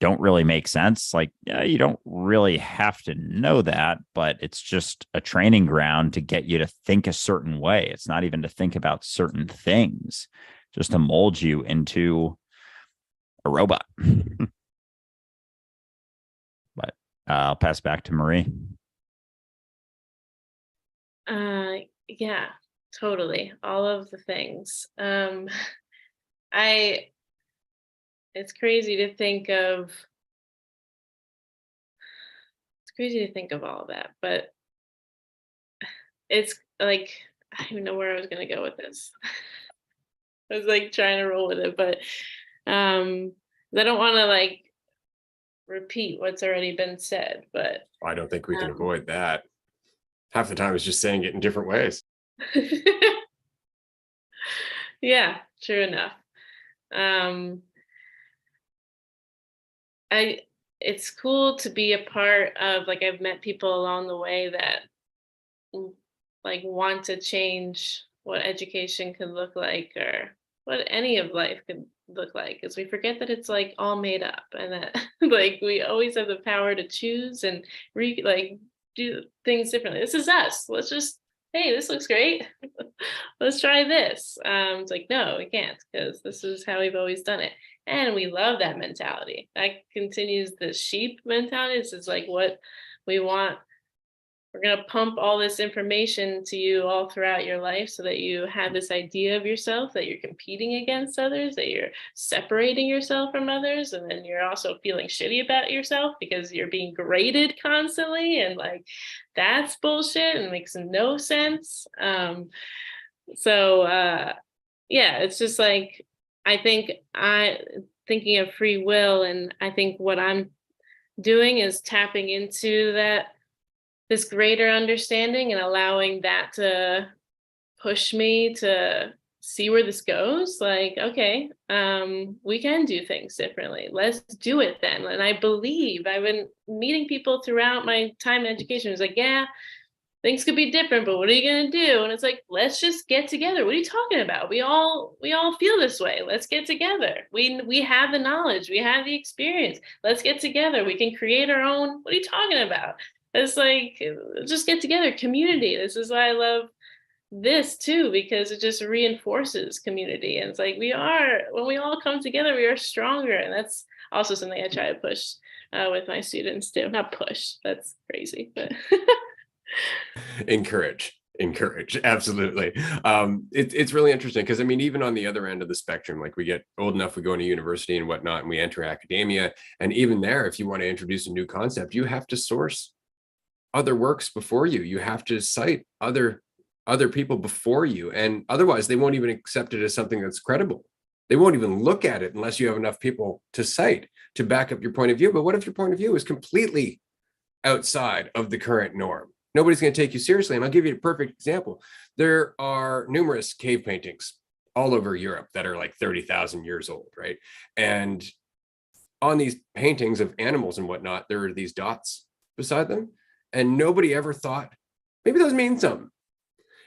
don't really make sense. Like, yeah, you don't really have to know that, but it's just a training ground to get you to think a certain way. It's not even to think about certain things, just to mold you into a robot. But I'll pass back to Marie. Yeah, totally. All of the things. It's crazy to think of all of that, but it's like, I don't even know where I was going to go with this. I was like trying to roll with it, but I don't want to like repeat what's already been said, but I don't think we can avoid that. Half the time it's just saying it in different ways. Yeah, true enough. It's cool to be a part of, like, I've met people along the way that like want to change what education could look like, or what any of life could look like, because we forget that it's like all made up, and that like we always have the power to choose and do things differently. This is us. Let's just hey, this looks great. Let's try this. It's like, no, we can't, because this is how we've always done it. And we love that mentality. That continues the sheep mentality. This is like what we want. We're going to pump all this information to you all throughout your life so that you have this idea of yourself, that you're competing against others, that you're separating yourself from others. And then you're also feeling shitty about yourself because you're being graded constantly. And like, that's bullshit and makes no sense. Yeah, it's just like, I think thinking of free will, and I think what I'm doing is tapping into this greater understanding and allowing that to push me to see where this goes. Like, okay, we can do things differently. Let's do it then. And I believe I've been meeting people throughout my time in education. It's like, yeah, things could be different, but what are you going to do? And it's like, let's just get together. What are you talking about? We all feel this way. Let's get together. We have the knowledge. We have the experience. Let's get together. We can create our own. What are you talking about? It's like, just get together. Community. This is why I love this too, because it just reinforces community. And it's like, when we all come together, we are stronger. And that's also something I try to push with my students too. Not push. That's crazy, but encourage, absolutely. It's really interesting because I mean, even on the other end of the spectrum, like we get old enough, we go into university and whatnot, and we enter academia, and even there, if you want to introduce a new concept, you have to source other works before you have to cite other people before you, and otherwise they won't even accept it as something that's credible. They won't even look at it unless you have enough people to cite to back up your point of view. But what if your point of view is completely outside of the current norm? Nobody's going to take you seriously. And I'll give you a perfect example. There are numerous cave paintings all over Europe that are like 30,000 years old, right? And on these paintings of animals and whatnot, there are these dots beside them. And nobody ever thought, maybe those mean something,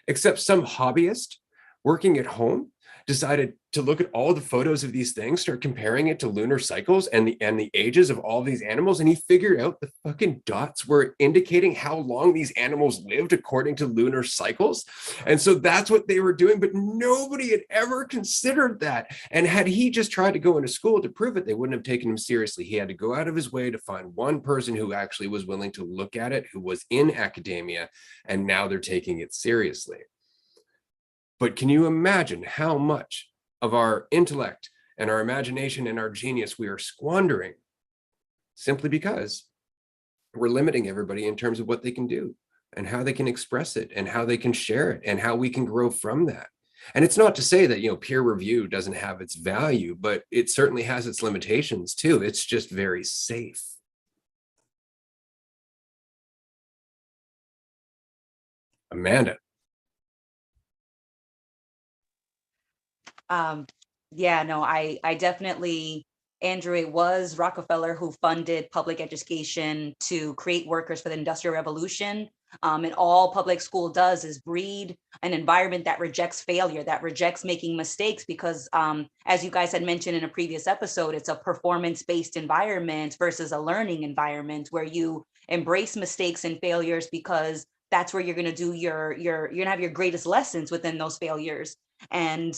except some hobbyist working at home decided to look at all the photos of these things, start comparing it to lunar cycles and the ages of all these animals, and he figured out the fucking dots were indicating how long these animals lived according to lunar cycles. And so that's what they were doing, but nobody had ever considered that. And had he just tried to go into school to prove it, they wouldn't have taken him seriously. He had to go out of his way to find one person who actually was willing to look at it, who was in academia, and now they're taking it seriously. But can you imagine how much of our intellect and our imagination and our genius we are squandering simply because we're limiting everybody in terms of what they can do and how they can express it and how they can share it and how we can grow from that? And it's not to say that, peer review doesn't have its value, but it certainly has its limitations too. It's just very safe. Amanda. Yeah, no, I definitely, Andrew, it was Rockefeller who funded public education to create workers for the Industrial Revolution. And all public school does is breed an environment that rejects failure, that rejects making mistakes, because as you guys had mentioned in a previous episode, it's a performance-based environment versus a learning environment where you embrace mistakes and failures because that's where you're going to do you're going to have your greatest lessons within those failures. And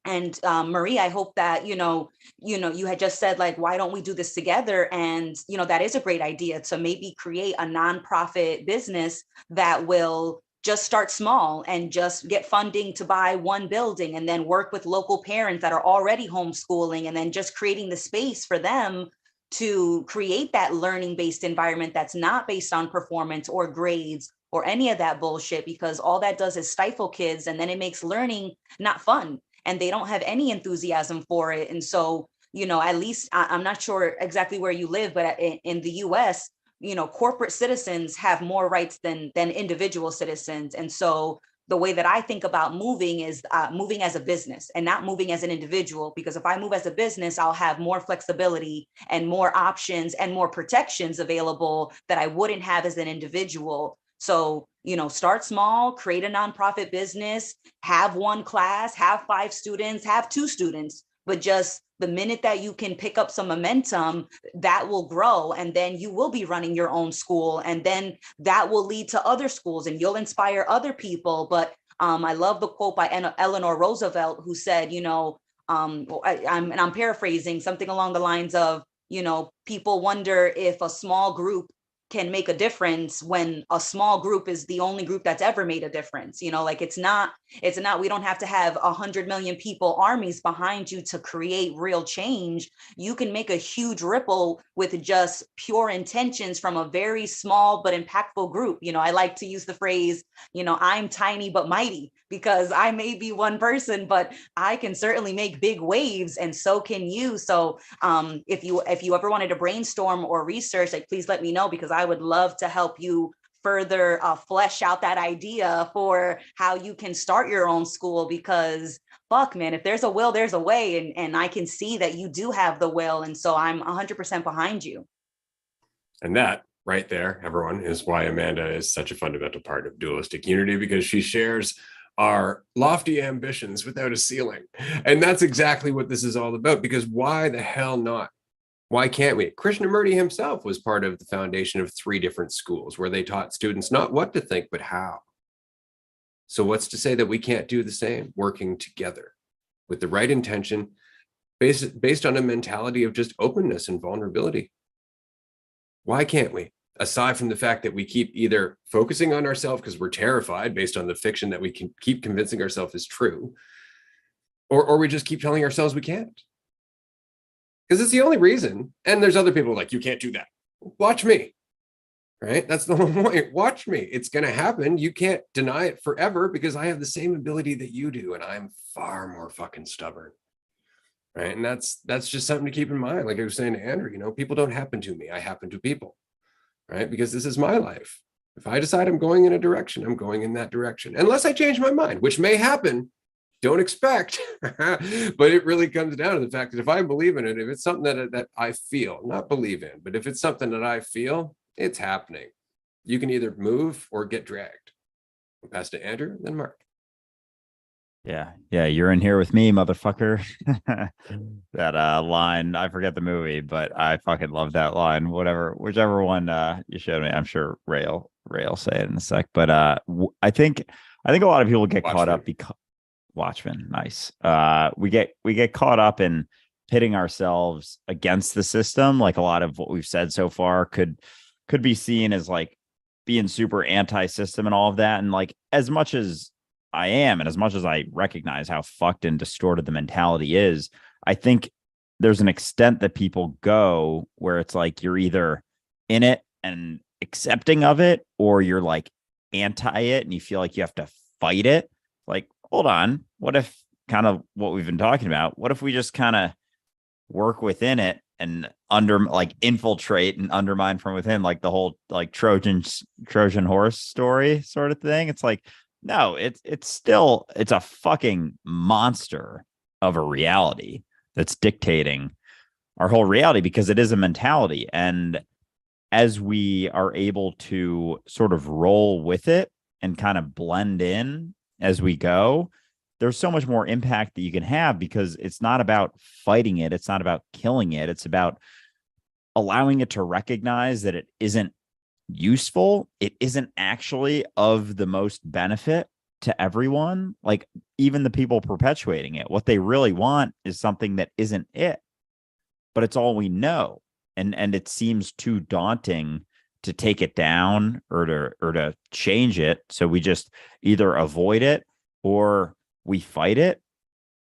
Marie, I hope that, you had just said, like, why don't we do this together? And, that is a great idea to maybe create a nonprofit business that will just start small and just get funding to buy one building and then work with local parents that are already homeschooling and then just creating the space for them to create that learning-based environment that's not based on performance or grades or any of that bullshit, because all that does is stifle kids, and then it makes learning not fun. And they don't have any enthusiasm for it. And so, at least I'm not sure exactly where you live, but in the US, corporate citizens have more rights than individual citizens. And so the way that I think about moving is moving as a business and not moving as an individual, because if I move as a business, I'll have more flexibility and more options and more protections available that I wouldn't have as an individual. So, start small, create a nonprofit business, have one class, have 5 students, have 2 students, but the minute that you can pick up some momentum, that will grow. And then you will be running your own school. And then that will lead to other schools and you'll inspire other people. But I love the quote by Eleanor Roosevelt, who said, I'm paraphrasing something along the lines of, people wonder if a small group can make a difference when a small group is the only group that's ever made a difference. Like it's not, we don't have to have 100 million people, armies behind you to create real change. You can make a huge ripple with just pure intentions from a very small but impactful group. I like to use the phrase, I'm tiny but mighty, because I may be one person, but I can certainly make big waves, and so can you. So if you ever wanted to brainstorm or research, like, please let me know, because I would love to help you further flesh out that idea for how you can start your own school. Because fuck, man, if there's a will, there's a way, and I can see that you do have the will, and so I'm 100% behind you. And that right there, everyone, is why Amanda is such a fundamental part of Dualistic Unity, because she shares our lofty ambitions without a ceiling. And that's exactly what this is all about, because why the hell not? Why can't we? Krishnamurti himself was part of the foundation of 3 different schools where they taught students not what to think, but how. So what's to say that we can't do the same, working together with the right intention, based on a mentality of just openness and vulnerability? Why can't we? Aside from the fact that we keep either focusing on ourselves because we're terrified based on the fiction that we can keep convincing ourselves is true, or we just keep telling ourselves we can't. Because it's the only reason. And there's other people like, you can't do that. Watch me, right? That's the whole point. Watch me. It's going to happen. You can't deny it forever, because I have the same ability that you do, and I'm far more fucking stubborn, right? And that's just something to keep in mind. Like I was saying to Andrew, people don't happen to me. I happen to people. Right? Because this is my life. If I decide I'm going in a direction, I'm going in that direction. Unless I change my mind, which may happen, don't expect. But it really comes down to the fact that if I believe in it, if it's something that I feel, not believe in, but if it's something that I feel, it's happening. You can either move or get dragged. I'll pass to Andrew, then Mark. Yeah, you're in here with me, motherfucker. That line, I forget the movie, but I fucking love that line. Whichever one you showed me, I'm sure Ray'll say it in a sec. But I think a lot of people get caught up because Watchmen, nice. We get caught up in pitting ourselves against the system. Like a lot of what we've said so far could be seen as like being super anti-system and all of that. And like, as much as I am, and as much as I recognize how fucked and distorted the mentality is, I think there's an extent that people go where it's like you're either in it and accepting of it, or you're like anti it and you feel like you have to fight it. Like, hold on, what if, kind of what we've been talking about, what if we just kind of work within it and infiltrate and undermine from within, like the whole like Trojan horse story sort of thing? It's like, no, it's a fucking monster of a reality that's dictating our whole reality, because it is a mentality. And as we are able to sort of roll with it and kind of blend in as we go, there's so much more impact that you can have, because it's not about fighting it. It's not about killing it. It's about allowing it to recognize that it isn't useful. It isn't actually of the most benefit to everyone. Like, even the people perpetuating it, what they really want is something that isn't it, but it's all we know. And it seems too daunting to take it down or to change it. So we just either avoid it or we fight it.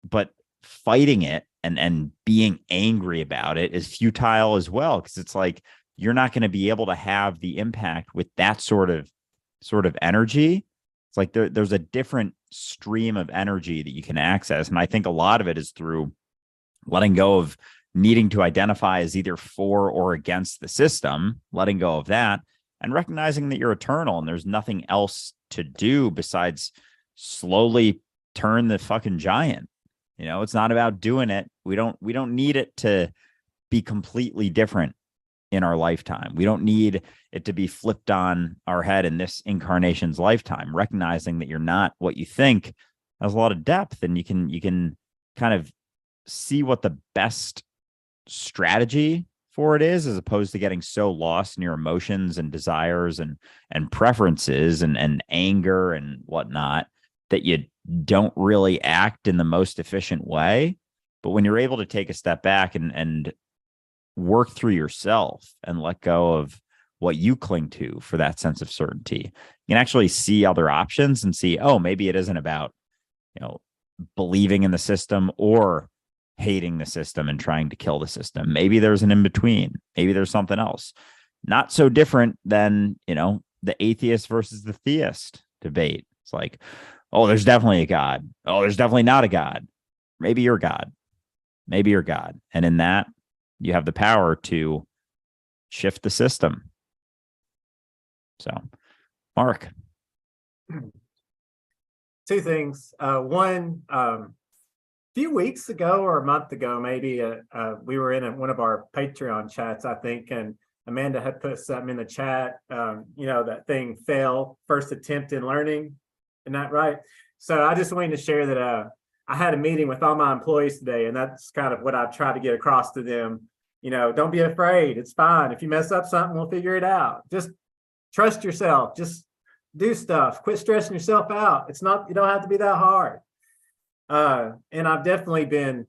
But fighting it and being angry about it is futile as well, because it's like you're not going to be able to have the impact with that sort of energy. It's like there's a different stream of energy that you can access. And I think a lot of it is through letting go of needing to identify as either for or against the system, letting go of that, and recognizing that you're eternal and there's nothing else to do besides slowly turn the fucking giant. It's not about doing it. We don't need it to be completely different in our lifetime. We don't need it to be flipped on our head in this incarnation's lifetime. Recognizing that you're not what you think has a lot of depth, and you can kind of see what the best strategy for it is, as opposed to getting so lost in your emotions and desires and preferences and anger and whatnot, that you don't really act in the most efficient way. But when you're able to take a step back and work through yourself and let go of what you cling to for that sense of certainty, you can actually see other options and see, oh, maybe it isn't about, believing in the system or hating the system and trying to kill the system. Maybe there's an in between. Maybe there's something else. Not so different than, the atheist versus the theist debate. It's like, oh, there's definitely a God. Oh, there's definitely not a God. Maybe you're God. Maybe you're God. And in that, you have the power to shift the system. So, Mark. Two things. One, few weeks ago or a month ago, maybe we were in one of our Patreon chats, I think, and Amanda had put something in the chat. That thing fail, first attempt in learning. Isn't that right? So I just wanted to share that I had a meeting with all my employees today, and that's kind of what I try to get across to them. Don't be afraid. It's fine. If you mess up something, we'll figure it out. Just trust yourself. Just do stuff. Quit stressing yourself out. You don't have to be that hard. And I've definitely been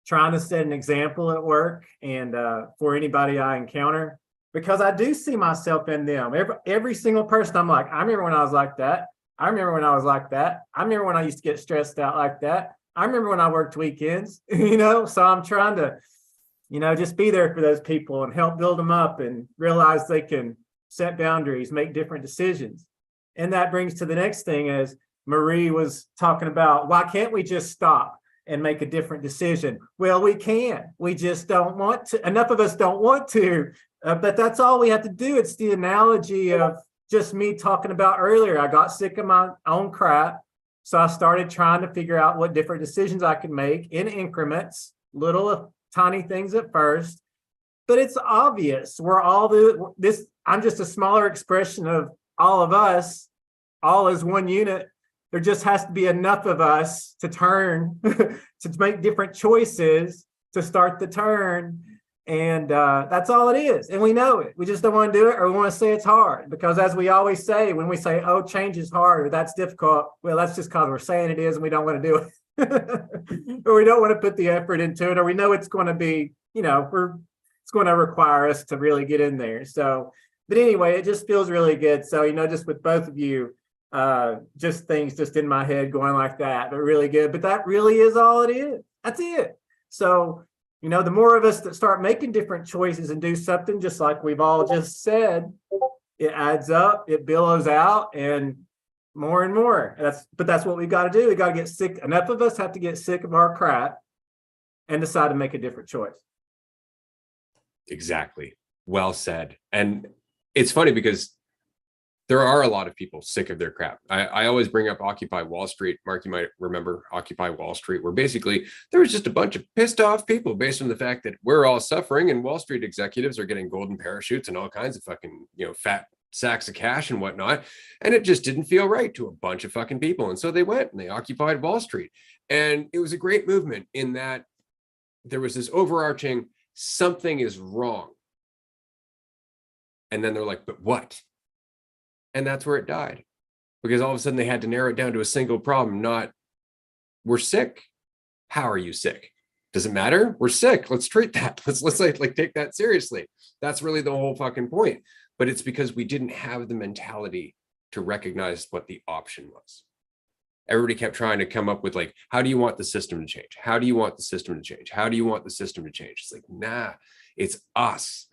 trying to set an example at work and for anybody I encounter, because I do see myself in them. Every single person, I'm like, I remember when I was like that. I remember when I was like that. I remember when I used to get stressed out like that. I remember when I worked weekends, so I'm trying to, just be there for those people and help build them up and realize they can set boundaries, make different decisions. And that brings to the next thing, as Marie was talking about, why can't we just stop and make a different decision? Well, we can. We just don't want to. Enough of us don't want to, but that's all we have to do. It's the analogy of just me talking about earlier. I got sick of my own crap, so I started trying to figure out what different decisions I could make in increments, little tiny things at first. But it's obvious we're all this. I'm just a smaller expression of all of us, all as one unit. There just has to be enough of us to turn, to make different choices, to start the turn. And that's all it is. And we know it. We just don't want to do it, or we want to say it's hard. Because as we always say, when we say, oh, change is hard, or that's difficult, well, that's just because we're saying it is and we don't want to do it. Or we don't want to put the effort into it, or we know it's going to be, it's going to require us to really get in there. So, but anyway, it just feels really good. So, just with both of you, just things just in my head going like that, but really good. But that really is all it is. That's it. So, the more of us that start making different choices and do something, just like we've all just said, it adds up, it billows out, and more and more. That's what we've got to do. We got to get sick. Enough of us have to get sick of our crap and decide to make a different choice. Exactly. Well said. And it's funny because there are a lot of people sick of their crap. I always bring up Occupy Wall Street. Mark, you might remember Occupy Wall Street, where basically there was just a bunch of pissed off people based on the fact that we're all suffering and Wall Street executives are getting golden parachutes and all kinds of fucking, fat sacks of cash and whatnot. And it just didn't feel right to a bunch of fucking people. And so they went and they occupied Wall Street. And it was a great movement in that there was this overarching, something is wrong. And then they're like, but what? And that's where it died, because all of a sudden they had to narrow it down to a single problem, not we're sick. How are you sick? Does it matter? We're sick. Let's treat that. Let's like take that seriously. That's really the whole fucking point. But it's because we didn't have the mentality to recognize what the option was. Everybody kept trying to come up with like, how do you want the system to change? How do you want the system to change? How do you want the system to change? It's like, nah, it's us.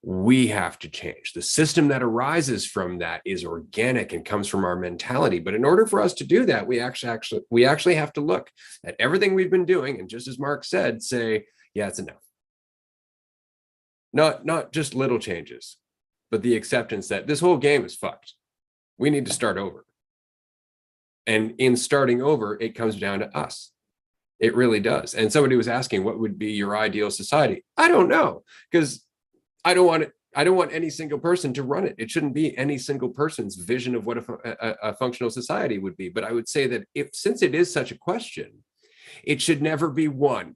We have to change. The system that arises from that is organic and comes from our mentality. But in order for us to do that, we actually have to look at everything we've been doing, and just as Mark said, say, yeah, it's enough. Not just little changes, but the acceptance that this whole game is fucked. We need to start over. And in starting over, it comes down to us. It really does. And somebody was asking, what would be your ideal society? I don't know, because I don't want any single person to run it. It shouldn't be any single person's vision of what a functional society would be. But I would say that since it is such a question, it should never be one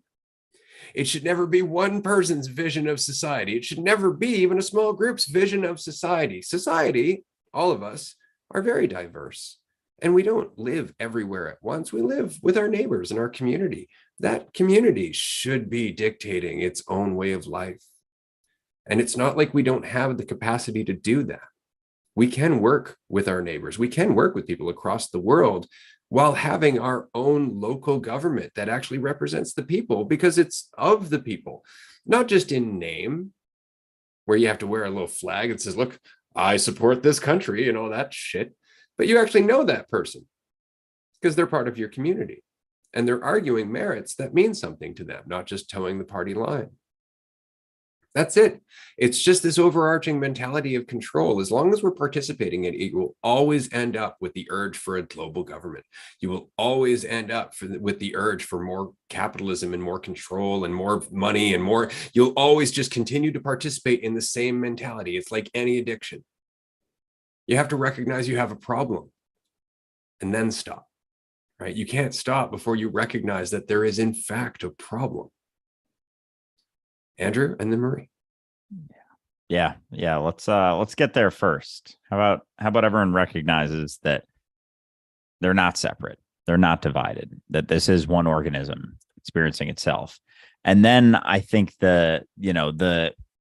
It should never be one person's vision of society. It should never be even a small group's vision of society. Society, all of us, are very diverse. And we don't live everywhere at once. We live with our neighbors and our community. That community should be dictating its own way of life. And it's not like we don't have the capacity to do that. We can work with our neighbors. We can work with people across the world while having our own local government that actually represents the people, because it's of the people, not just in name, where you have to wear a little flag that says, look, I support this country and all that shit. But you actually know that person because they're part of your community and they're arguing merits that mean something to them, not just towing the party line. That's it. It's just this overarching mentality of control. As long as we're participating in it, you will always end up with the urge for a global government. You will always end up with the urge for more capitalism and more control and more money and more. You'll always just continue to participate in the same mentality. It's like any addiction. You have to recognize you have a problem and then stop, right? You can't stop before you recognize that there is in fact a problem. Andrew and then Marie. Yeah. Let's get there first. How about everyone recognizes that they're not separate, they're not divided, that this is one organism experiencing itself. And then I think the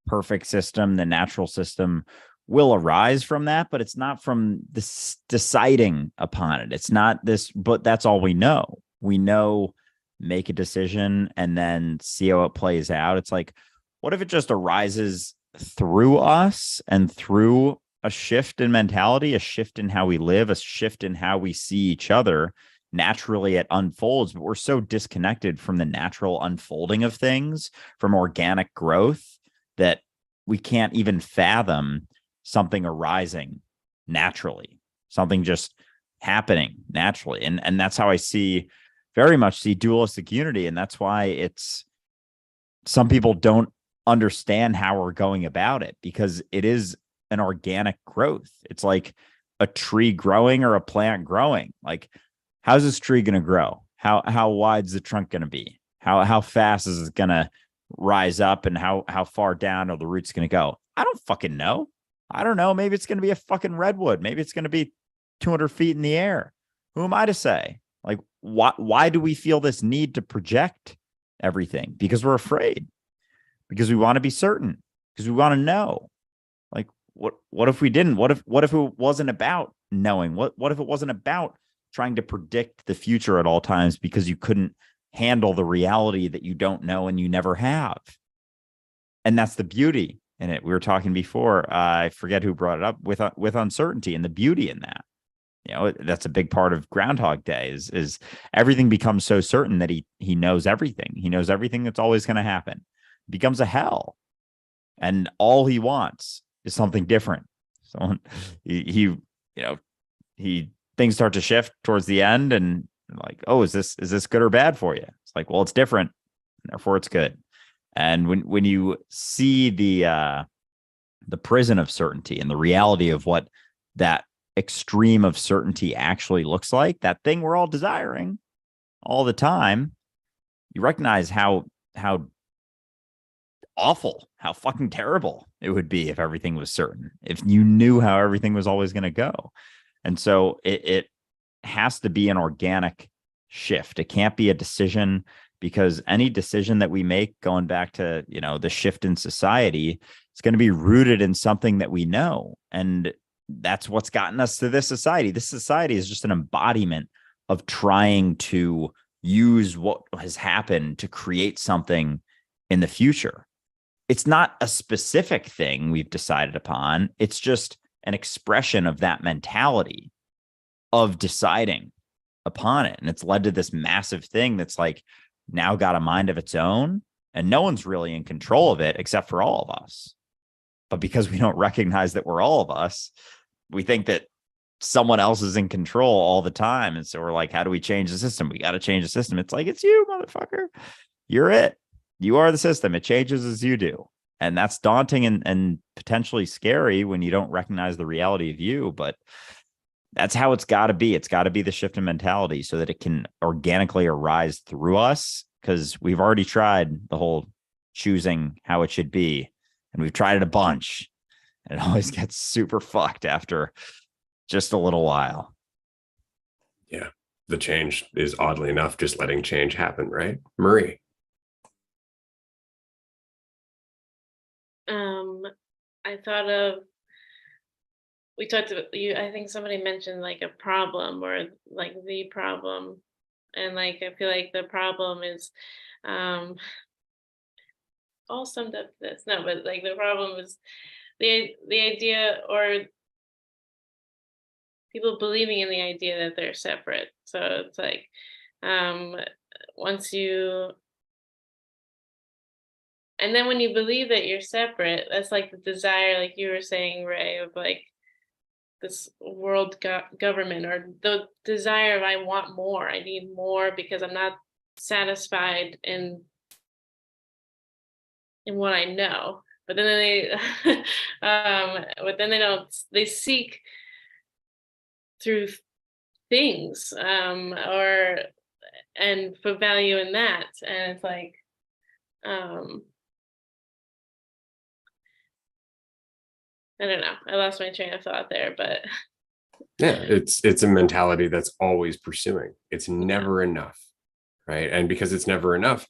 perfect system, the natural system will arise from that, but it's not from this deciding upon it. It's not this, but that's all we know. We know, make a decision and then see how it plays out. It's like, what if it just arises through us and through a shift in mentality, a shift in how we live, a shift in how we see each other? Naturally it unfolds, but we're so disconnected from the natural unfolding of things, from organic growth, that we can't even fathom something arising naturally, something just happening naturally. And that's how I very much see dualistic unity. And that's why some people don't understand how we're going about it, because it is an organic growth. It's like a tree growing or a plant growing. Like, how's this tree going to grow? How wide's the trunk going to be? How fast is it going to rise up, and how far down are the roots going to go? I don't fucking know. I don't know. Maybe it's going to be a fucking redwood. Maybe it's going to be 200 feet in the air. Who am I to say? Like, why do we feel this need to project everything? Because we're afraid, because we want to be certain, because we want to know. Like, what if we didn't? What if it wasn't about knowing? What if it wasn't about trying to predict the future at all times, because you couldn't handle the reality that you don't know and you never have? And that's the beauty in it. We were talking before, I forget who brought it up, with uncertainty, and the beauty in that. That's a big part of Groundhog Day is everything becomes so certain that he knows everything. He knows everything that's always going to happen. It becomes a hell. And all he wants is something different. So things start to shift towards the end, and like, oh, is this good or bad for you? It's like, well, it's different, therefore it's good. And when you see the prison of certainty and the reality of what that extreme of certainty actually looks like, that thing we're all desiring all the time, you recognize how awful, how fucking terrible it would be if everything was certain, if you knew how everything was always going to go. And so it has to be an organic shift. It can't be a decision, because any decision that we make, going back to, the shift in society, it's going to be rooted in something that we know. And that's what's gotten us to this society. This society is just an embodiment of trying to use what has happened to create something in the future. It's not a specific thing we've decided upon. It's just an expression of that mentality of deciding upon it. And it's led to this massive thing that's like now got a mind of its own, and no one's really in control of it except for all of us. But because we don't recognize that we're all of us, we think that someone else is in control all the time. And so we're like, how do we change the system? We got to change the system. It's like, it's you, motherfucker. You're it. You are the system. It changes as you do. And that's daunting and potentially scary when you don't recognize the reality of you. But that's how it's got to be. It's got to be the shift in mentality so that it can organically arise through us because we've already tried the whole choosing how it should be, and we've tried it a bunch, and it always gets super fucked after just a little while. Yeah. The change is oddly enough just letting change happen, right? Marie. I thought of, we talked about you, I think somebody mentioned like a problem or like the problem. And like I feel like the problem is all summed up to this. No, but like the problem is the idea or people believing in the idea that they're separate. So it's like once you, and then when you believe that you're separate, that's like the desire, like you were saying, Ray, of like this world government, or the desire of I want more, I need more because I'm not satisfied in what I know. But then they but then they don't, they seek through things or and put value in that. And it's like I don't know. I lost my train of thought there, but Yeah, it's a mentality that's always pursuing. It's never enough, right? And because it's never enough,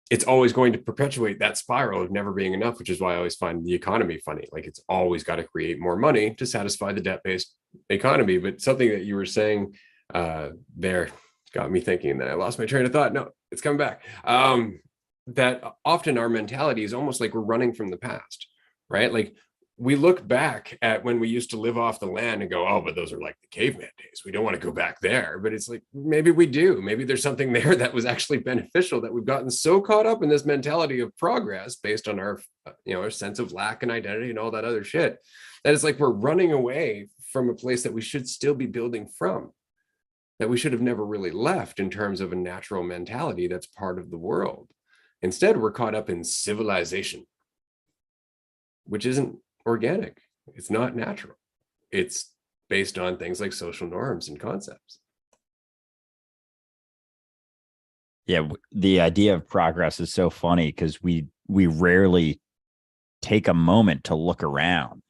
it's always going to perpetuate that spiral of never being enough, which is why I always find the economy funny. Like it's always got to create more money to satisfy the debt-based economy. But something that you were saying there got me thinking that I lost my train of thought. No, it's coming back. That often our mentality is almost like we're running from the past, right? Like we look back at when we used to live off the land and go, oh, but those are like the caveman days. We don't want to go back there. But it's like, maybe we do. Maybe there's something there that was actually beneficial, that we've gotten so caught up in this mentality of progress based on our, our sense of lack and identity and all that other shit, that it's like we're running away from a place that we should still be building from, that we should have never really left in terms of a natural mentality that's part of the world. Instead, we're caught up in civilization, which isn't organic. It's not natural. It's based on things like social norms and concepts. Yeah, the idea of progress is so funny because we rarely take a moment to look around,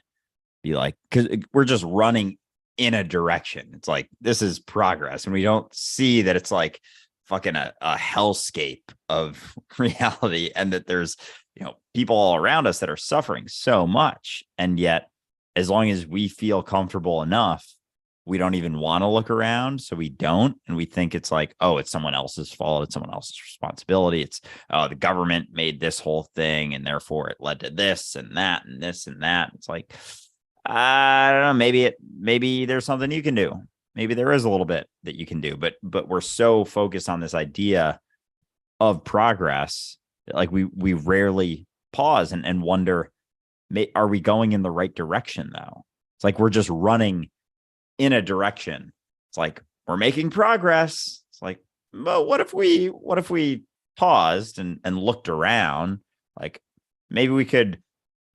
be like, because we're just running in a direction. It's like, this is progress, and we don't see that it's like fucking a hellscape of reality, and that there's people all around us that are suffering so much. And yet, as long as we feel comfortable enough, we don't even want to look around. So we don't. And we think it's like, oh, it's someone else's fault. It's someone else's responsibility. It's, oh, the government made this whole thing, and therefore it led to this and that and this and that. It's like, I don't know, maybe there's something you can do. Maybe there is a little bit that you can do, but we're so focused on this idea of progress, like we rarely pause and wonder, are we going in the right direction though? It's like we're just running in a direction. It's like we're making progress. It's like, well, what if we paused and looked around? Like maybe we could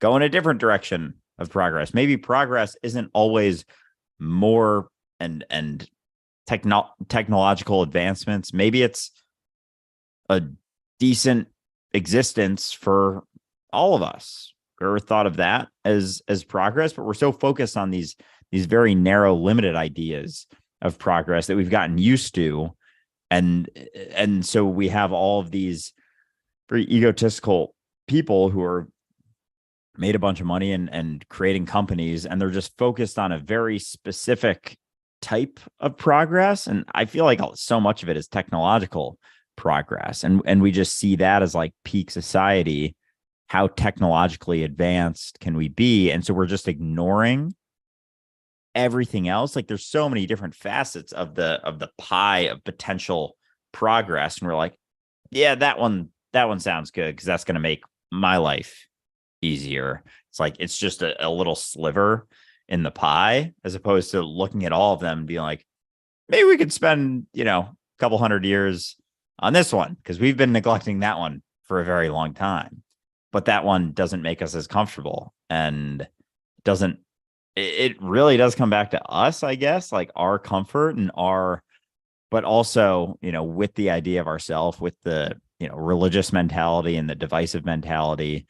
go in a different direction of progress. Maybe progress isn't always more and technological advancements. Maybe it's a decent existence for all of us. Ever thought of that as progress? But we're so focused on these very narrow, limited ideas of progress that we've gotten used to, and so we have all of these very egotistical people who are made a bunch of money and creating companies, and they're just focused on a very specific type of progress. And I feel like so much of it is technological progress, and we just see that as like peak society. How technologically advanced can we be? And so we're just ignoring everything else. Like there's so many different facets of the pie of potential progress, and we're like, yeah, that one sounds good because that's going to make my life easier. It's like it's just a little sliver in the pie, as opposed to looking at all of them and being like, maybe we could spend a couple hundred years on this one because we've been neglecting that one for a very long time. But that one doesn't make us as comfortable, and it really does come back to us, I guess, like our comfort and our but also, with the idea of ourself, with the, religious mentality and the divisive mentality,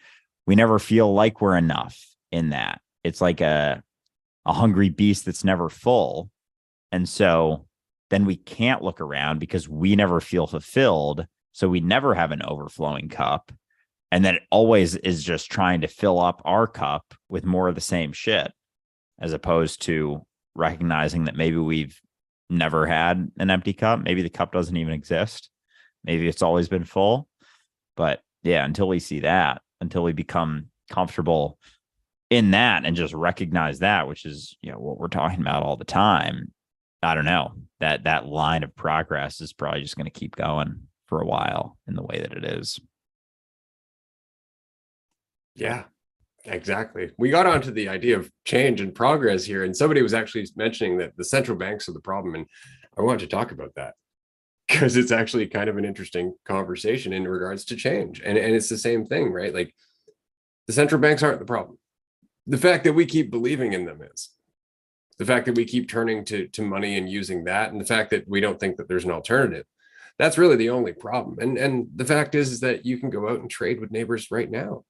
we never feel like we're enough in that. It's like a hungry beast that's never full. And so then we can't look around because we never feel fulfilled. So we never have an overflowing cup. And then it always is just trying to fill up our cup with more of the same shit, as opposed to recognizing that maybe we've never had an empty cup. Maybe the cup doesn't even exist. Maybe it's always been full. But yeah, until we see that, until we become comfortable in that and just recognize that, which is, what we're talking about all the time, I don't know, that line of progress is probably just going to keep going for a while in the way that it is. Yeah, exactly. We got onto the idea of change and progress here, and somebody was actually mentioning that the central banks are the problem, and I wanted to talk about that because it's actually kind of an interesting conversation in regards to change. And it's the same thing, right? Like, the central banks aren't the problem. The fact that we keep believing in them is. The fact that we keep turning to money and using that, and the fact that we don't think that there's an alternative, that's really the only problem. And the fact is that you can go out and trade with neighbors right now.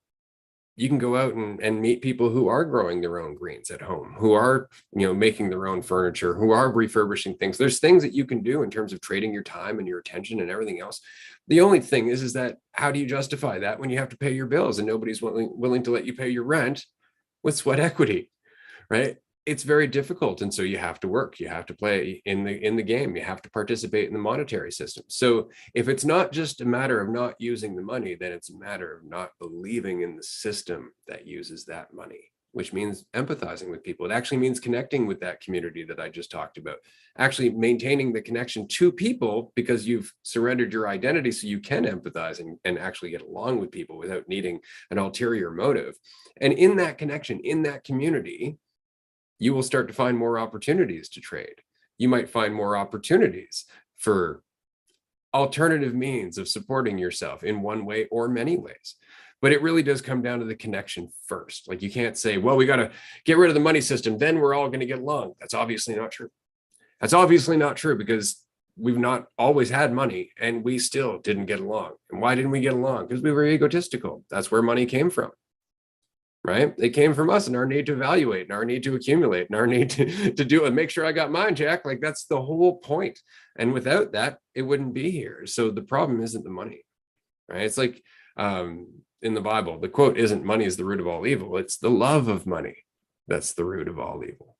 You can go out and meet people who are growing their own greens at home, who are, making their own furniture, who are refurbishing things. There's things that you can do in terms of trading your time and your attention and everything else. The only thing is that how do you justify that when you have to pay your bills and nobody's willing to let you pay your rent with sweat equity, right? It's very difficult. And so you have to work, you have to play in the game, you have to participate in the monetary system. So if it's not just a matter of not using the money, then it's a matter of not believing in the system that uses that money, which means empathizing with people. It actually means connecting with that community that I just talked about, actually maintaining the connection to people because you've surrendered your identity so you can empathize and actually get along with people without needing an ulterior motive. And in that connection, in that community, you will start to find more opportunities to trade. You might find more opportunities for alternative means of supporting yourself in one way or many ways. But it really does come down to the connection first. Like, you can't say, well, we got to get rid of the money system, then we're all going to get along. That's obviously not true. That's obviously not true because we've not always had money and we still didn't get along. And why didn't we get along? Because we were egotistical. That's where money came from. Right? It came from us and our need to evaluate and our need to accumulate and our need to do it. Make sure I got mine, Jack. Like, that's the whole point. And without that, it wouldn't be here. So the problem isn't the money, right? It's like in the Bible, the quote isn't money is the root of all evil. It's the love of money that's the root of all evil.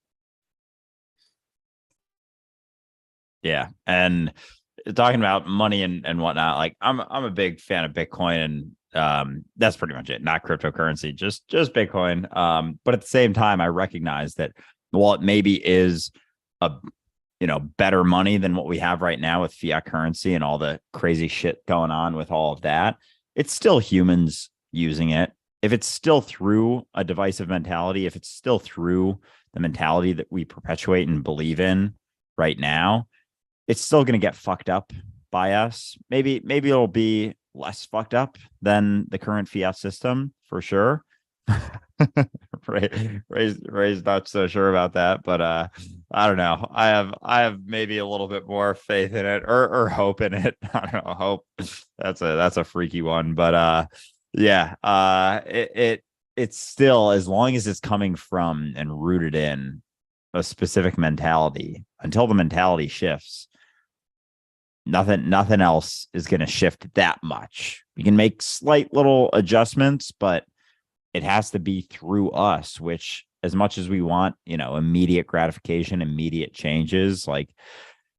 Yeah. And talking about money and whatnot, like I'm a big fan of Bitcoin, and that's pretty much it. Not cryptocurrency, just Bitcoin. But at the same time, I recognize that while it maybe is a better money than what we have right now with fiat currency and all the crazy shit going on with all of that, it's still humans using it. If it's still through a divisive mentality, if it's still through the mentality that we perpetuate and believe in right now, it's still going to get fucked up by us. Maybe it'll be less fucked up than the current fiat system for sure. Ray's not so sure about that, but I don't know. I have maybe a little bit more faith in it or hope in it. I don't know. Hope that's a freaky one, but it's still, as long as it's coming from and rooted in a specific mentality, until the mentality shifts, nothing else is going to shift that much. We can make slight little adjustments, but it has to be through us, which, as much as we want, immediate gratification, immediate changes, like,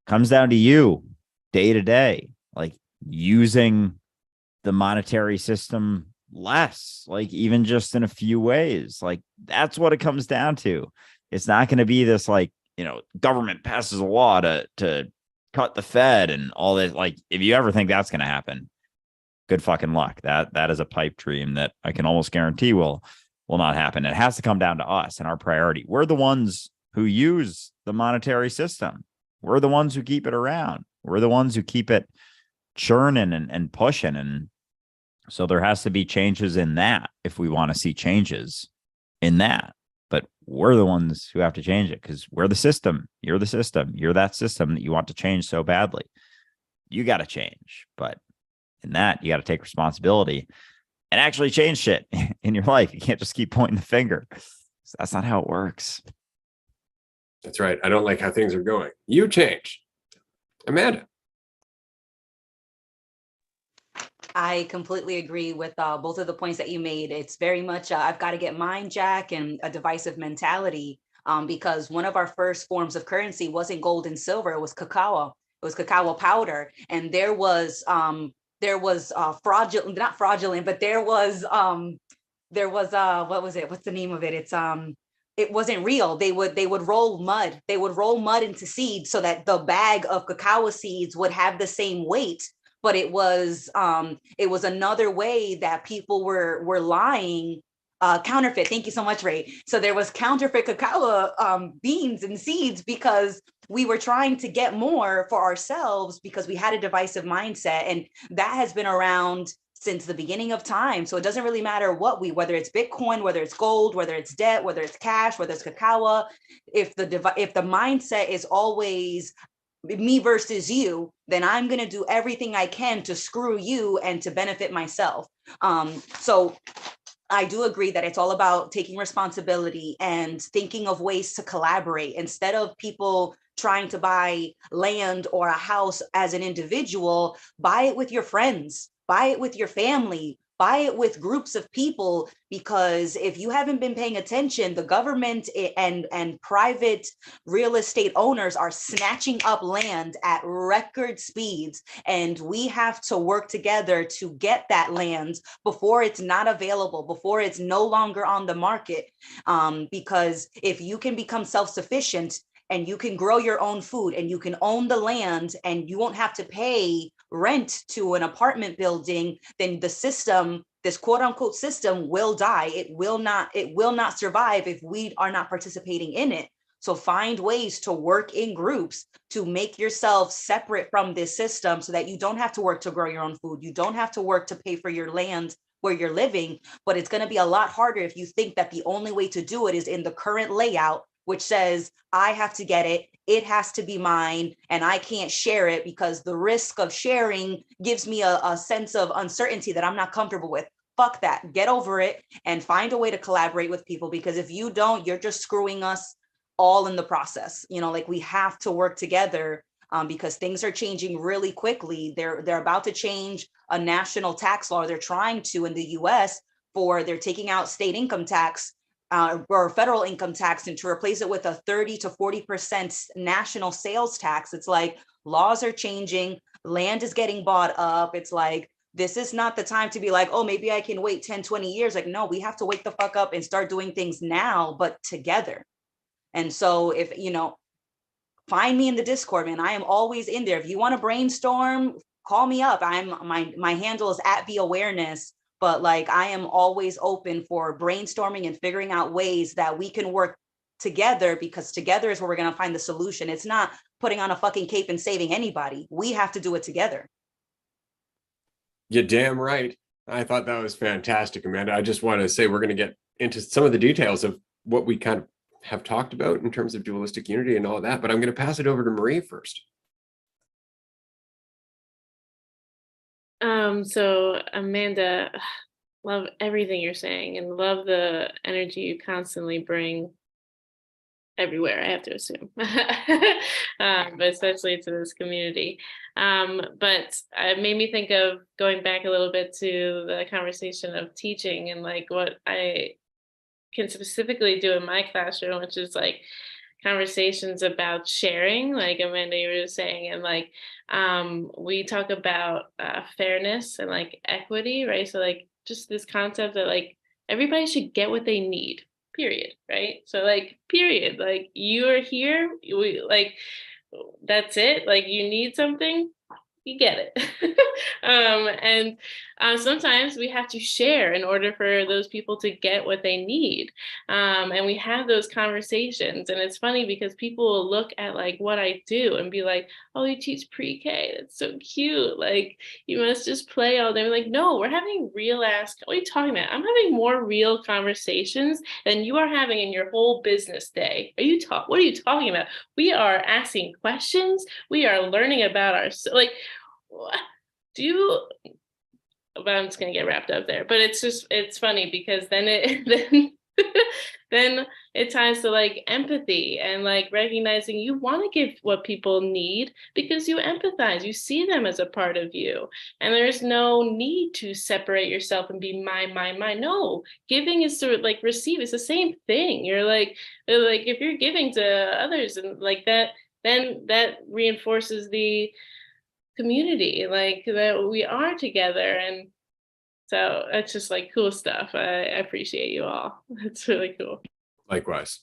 comes down to you day to day, like using the monetary system less, like even just in a few ways. Like, that's what it comes down to. It's not going to be this, like, government passes a law to cut the Fed and all that. Like, if you ever think that's going to happen, good fucking luck. That is a pipe dream that I can almost guarantee will not happen. It has to come down to us and our priority. We're the ones who use the monetary system. We're the ones who keep it around. We're the ones who keep it churning and pushing. And so there has to be changes in that if we want to see changes in that. but we're the ones who have to change it because we're the system. You're the system. You're that system that you want to change so badly. You got to change. But in that, you got to take responsibility and actually change shit in your life. You can't just keep pointing the finger. That's not how it works. That's right. I don't like how things are going. You change. Amanda. I completely agree with both of the points that you made. It's very much I've got to get mine, Jack, and a divisive mentality, because one of our first forms of currency wasn't gold and silver. It was cacao. It was cacao powder, and there was fraudulent, not fraudulent, but there was what was it? What's the name of it? It wasn't real. They would roll mud. They would roll mud into seeds so that the bag of cacao seeds would have the same weight. But it was another way that people were lying. Counterfeit. Thank you so much, Ray. So there was counterfeit cacao beans and seeds because we were trying to get more for ourselves because we had a divisive mindset, and that has been around since the beginning of time. So it doesn't really matter whether it's Bitcoin, whether it's gold, whether it's debt, whether it's cash, whether it's cacao. If the mindset is always me versus you, then I'm going to do everything I can to screw you and to benefit myself. So I do agree that it's all about taking responsibility and thinking of ways to collaborate instead of people trying to buy land or a house as an individual. Buy it with your friends, buy it with your family, buy it with groups of people, because if you haven't been paying attention, the government and private real estate owners are snatching up land at record speeds, and we have to work together to get that land before it's not available, before it's no longer on the market. Because if you can become self-sufficient and you can grow your own food and you can own the land and you won't have to pay rent to an apartment building, then the system, this quote unquote system, will die. It will not survive if we are not participating in it. So find ways to work in groups to make yourself separate from this system so that you don't have to work to grow your own food. You don't have to work to pay for your land where you're living. But it's going to be a lot harder if you think that the only way to do it is in the current layout, which says I have to get it, it has to be mine, and I can't share it because the risk of sharing gives me a sense of uncertainty that I'm not comfortable with. Fuck that. Get over it and find a way to collaborate with people, because if you don't, you're just screwing us all in the process. Like, we have to work together, because things are changing really quickly. They're about to change a national tax law. They're trying to in the US they're taking out state income tax or federal income tax, and to replace it with a 30 to 40% national sales tax. It's like laws are changing, land is getting bought up. It's like, this is not the time to be like, oh, maybe I can wait 10, 20 years. Like, no, we have to wake the fuck up and start doing things now, but together. And so if, find me in the Discord, man. I am always in there. If you want to brainstorm, call me up. My handle is @beawareness. But like, I am always open for brainstorming and figuring out ways that we can work together, because together is where we're going to find the solution. It's not putting on a fucking cape and saving anybody. We have to do it together. You're damn right. I thought that was fantastic, Amanda. I just want to say we're going to get into some of the details of what we kind of have talked about in terms of dualistic unity and all of that, but I'm going to pass it over to Marie first. So Amanda, love everything you're saying and love the energy you constantly bring everywhere, I have to assume, but especially to this community. But it made me think of going back a little bit to the conversation of teaching and like what I can specifically do in my classroom, which is like conversations about sharing, like Amanda, you were saying, and like we talk about fairness and like equity, right? So like just this concept that like everybody should get what they need, period, right? So like period, like you are here, we like that's it. Like you need something, you get it. And sometimes we have to share in order for those people to get what they need. And we have those conversations. And it's funny because people will look at like what I do and be like, oh, you teach pre-K. That's so cute. Like, you must just play all day. I'm like, no, we're having real ass. What are you talking about? I'm having more real conversations than you are having in your whole business day. What are you talking about? We are asking questions. We are learning about like, do you, but I'm just gonna get wrapped up there. But it's funny because then then it ties to like empathy and like recognizing you want to give what people need because you empathize, you see them as a part of you, and there's no need to separate yourself and be mine. No, giving is to like receive. It's the same thing. You're like if you're giving to others and like that, then that reinforces the community, like that we are together. And so it's just like cool stuff. I appreciate you all. It's really cool. Likewise.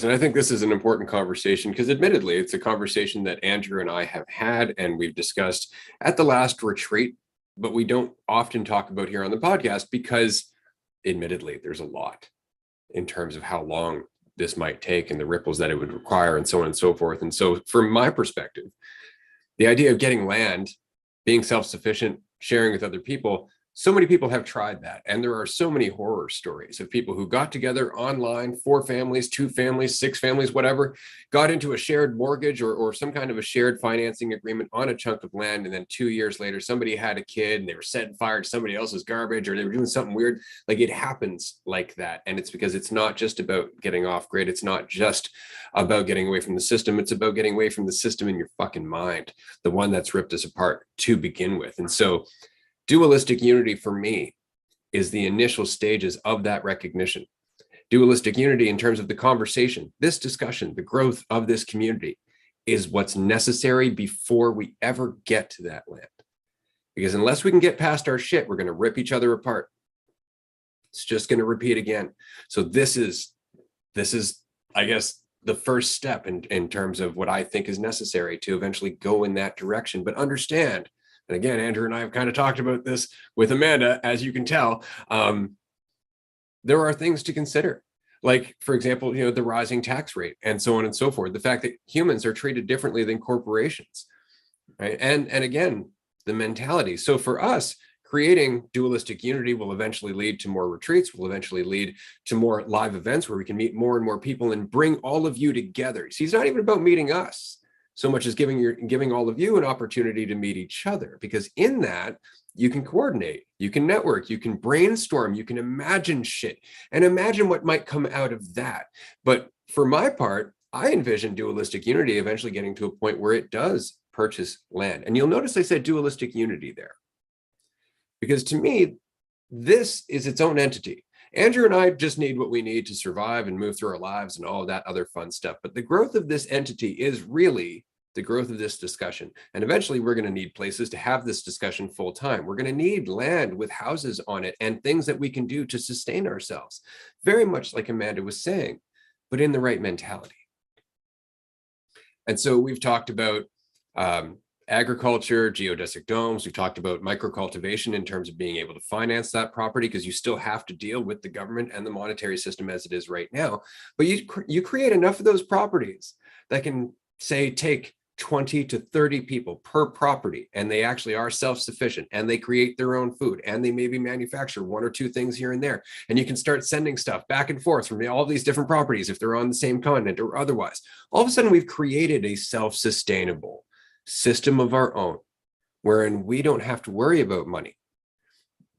And I think this is an important conversation because admittedly, it's a conversation that Andrew and I have had and we've discussed at the last retreat, but we don't often talk about here on the podcast because admittedly, there's a lot in terms of how long this might take and the ripples that it would require and so on and so forth. And so from my perspective, the idea of getting land, being self-sufficient, sharing with other people, so many people have tried that. And there are so many horror stories of people who got together online, 4 families, 2 families, 6 families, whatever, got into a shared mortgage or some kind of a shared financing agreement on a chunk of land. And then 2 years later, somebody had a kid and they were setting fire to somebody else's garbage or they were doing something weird. Like it happens like that. And it's because it's not just about getting off grid. It's not just about getting away from the system. It's about getting away from the system in your fucking mind, the one that's ripped us apart to begin with. And so dualistic unity for me is the initial stages of that recognition. Dualistic unity in terms of the conversation, this discussion, the growth of this community is what's necessary before we ever get to that land. Because unless we can get past our shit, we're going to rip each other apart. It's just going to repeat again. So this is, I guess, the first step in terms of what I think is necessary to eventually go in that direction. But understand, and again, Andrew and I have kind of talked about this with Amanda, as you can tell, there are things to consider. Like, for example, the rising tax rate and so on and so forth. The fact that humans are treated differently than corporations, right? And again, the mentality. So for us, creating dualistic unity will eventually lead to more retreats, will eventually lead to more live events where we can meet more and more people and bring all of you together. See, it's not even about meeting us so much as giving all of you an opportunity to meet each other, because in that you can coordinate, you can network, you can brainstorm, you can imagine shit and imagine what might come out of that. But for my part, I envision dualistic unity eventually getting to a point where it does purchase land. And you'll notice I said dualistic unity there, because to me, this is its own entity. Andrew and I just need what we need to survive and move through our lives and all of that other fun stuff. But the growth of this entity is really the growth of this discussion. And eventually we're going to need places to have this discussion full time. We're going to need land with houses on it and things that we can do to sustain ourselves. Very much like Amanda was saying, but in the right mentality. And so we've talked about agriculture, geodesic domes. We've talked about microcultivation in terms of being able to finance that property, because you still have to deal with the government and the monetary system as it is right now. But you create enough of those properties that can, say, take 20 to 30 people per property, and they actually are self-sufficient and they create their own food and they maybe manufacture 1 or 2 things here and there. And you can start sending stuff back and forth from all these different properties if they're on the same continent or otherwise. All of a sudden, we've created a self-sustainable system of our own, wherein we don't have to worry about money.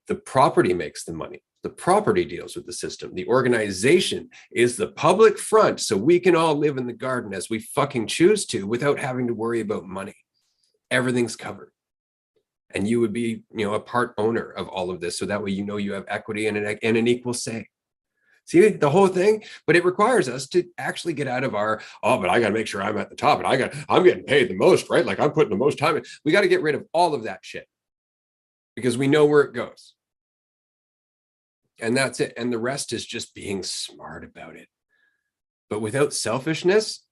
The property makes the money. The property deals with the system. The organization is the public front, so we can all live in the garden as we fucking choose to without having to worry about money. Everything's covered. And you would be, a part owner of all of this, so that way you have equity and an equal say. See the whole thing? But it requires us to actually get out of our, but I got to make sure I'm at the top and I'm getting paid the most, right? Like I'm putting the most time in. We got to get rid of all of that shit, because we know where it goes. And that's it. And the rest is just being smart about it. But without selfishness,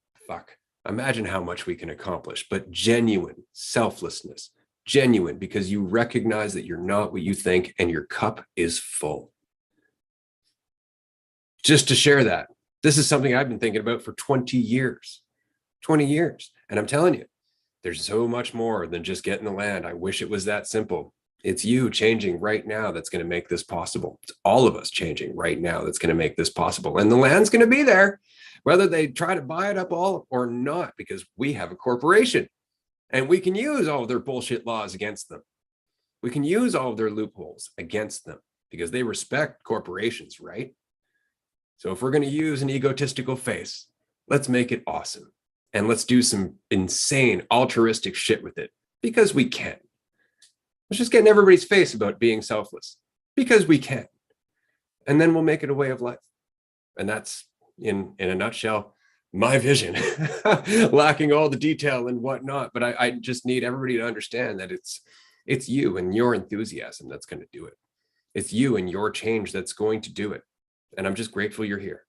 imagine how much we can accomplish. But genuine selflessness, genuine, because you recognize that you're not what you think and your cup is full. Just to share that, this is something I've been thinking about for 20 years. 20 years. And I'm telling you, there's so much more than just getting the land. I wish it was that simple. It's you changing right now that's going to make this possible. It's all of us changing right now that's going to make this possible. And the land's going to be there, whether they try to buy it up all or not, because we have a corporation and we can use all of their bullshit laws against them. We can use all of their loopholes against them because they respect corporations, right? So if we're going to use an egotistical face, let's make it awesome. And let's do some insane altruistic shit with it because we can. Let's just get in everybody's face about being selfless because we can. And then we'll make it a way of life. And that's, in a nutshell, my vision, lacking all the detail and whatnot. But I just need everybody to understand that it's you and your enthusiasm that's going to do it. It's you and your change that's going to do it. And I'm just grateful you're here.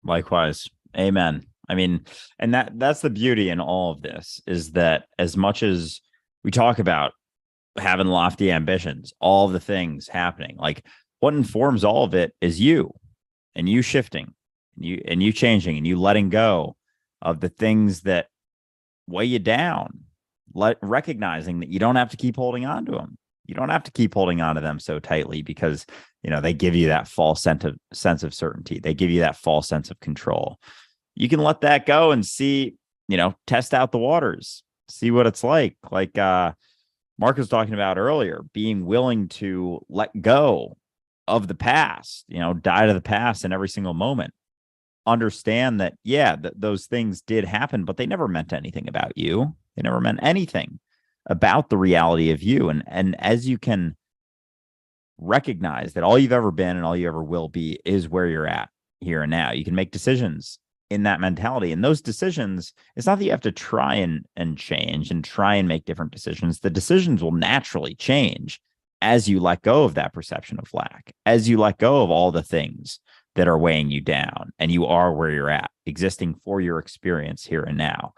Likewise. Amen. I mean, and that's the beauty in all of this, is that as much as we talk about having lofty ambitions, all the things happening, like what informs all of it is you and you shifting and you changing and you letting go of the things that weigh you down, recognizing that you don't have to keep holding on to them. You don't have to keep holding on to them so tightly because, they give you that false sense of certainty. They give you that false sense of control. You can let that go and see, test out the waters, see what it's like. Like Mark was talking about earlier, being willing to let go of the past, die to the past in every single moment. Understand that, those things did happen, but they never meant anything about you. They never meant anything about the reality of you. And as you can recognize that all you've ever been and all you ever will be is where you're at here and now, you can make decisions in that mentality. And those decisions, it's not that you have to try and change and try and make different decisions. The decisions will naturally change as you let go of that perception of lack, as you let go of all the things that are weighing you down, and you are where you're at, existing for your experience here and now.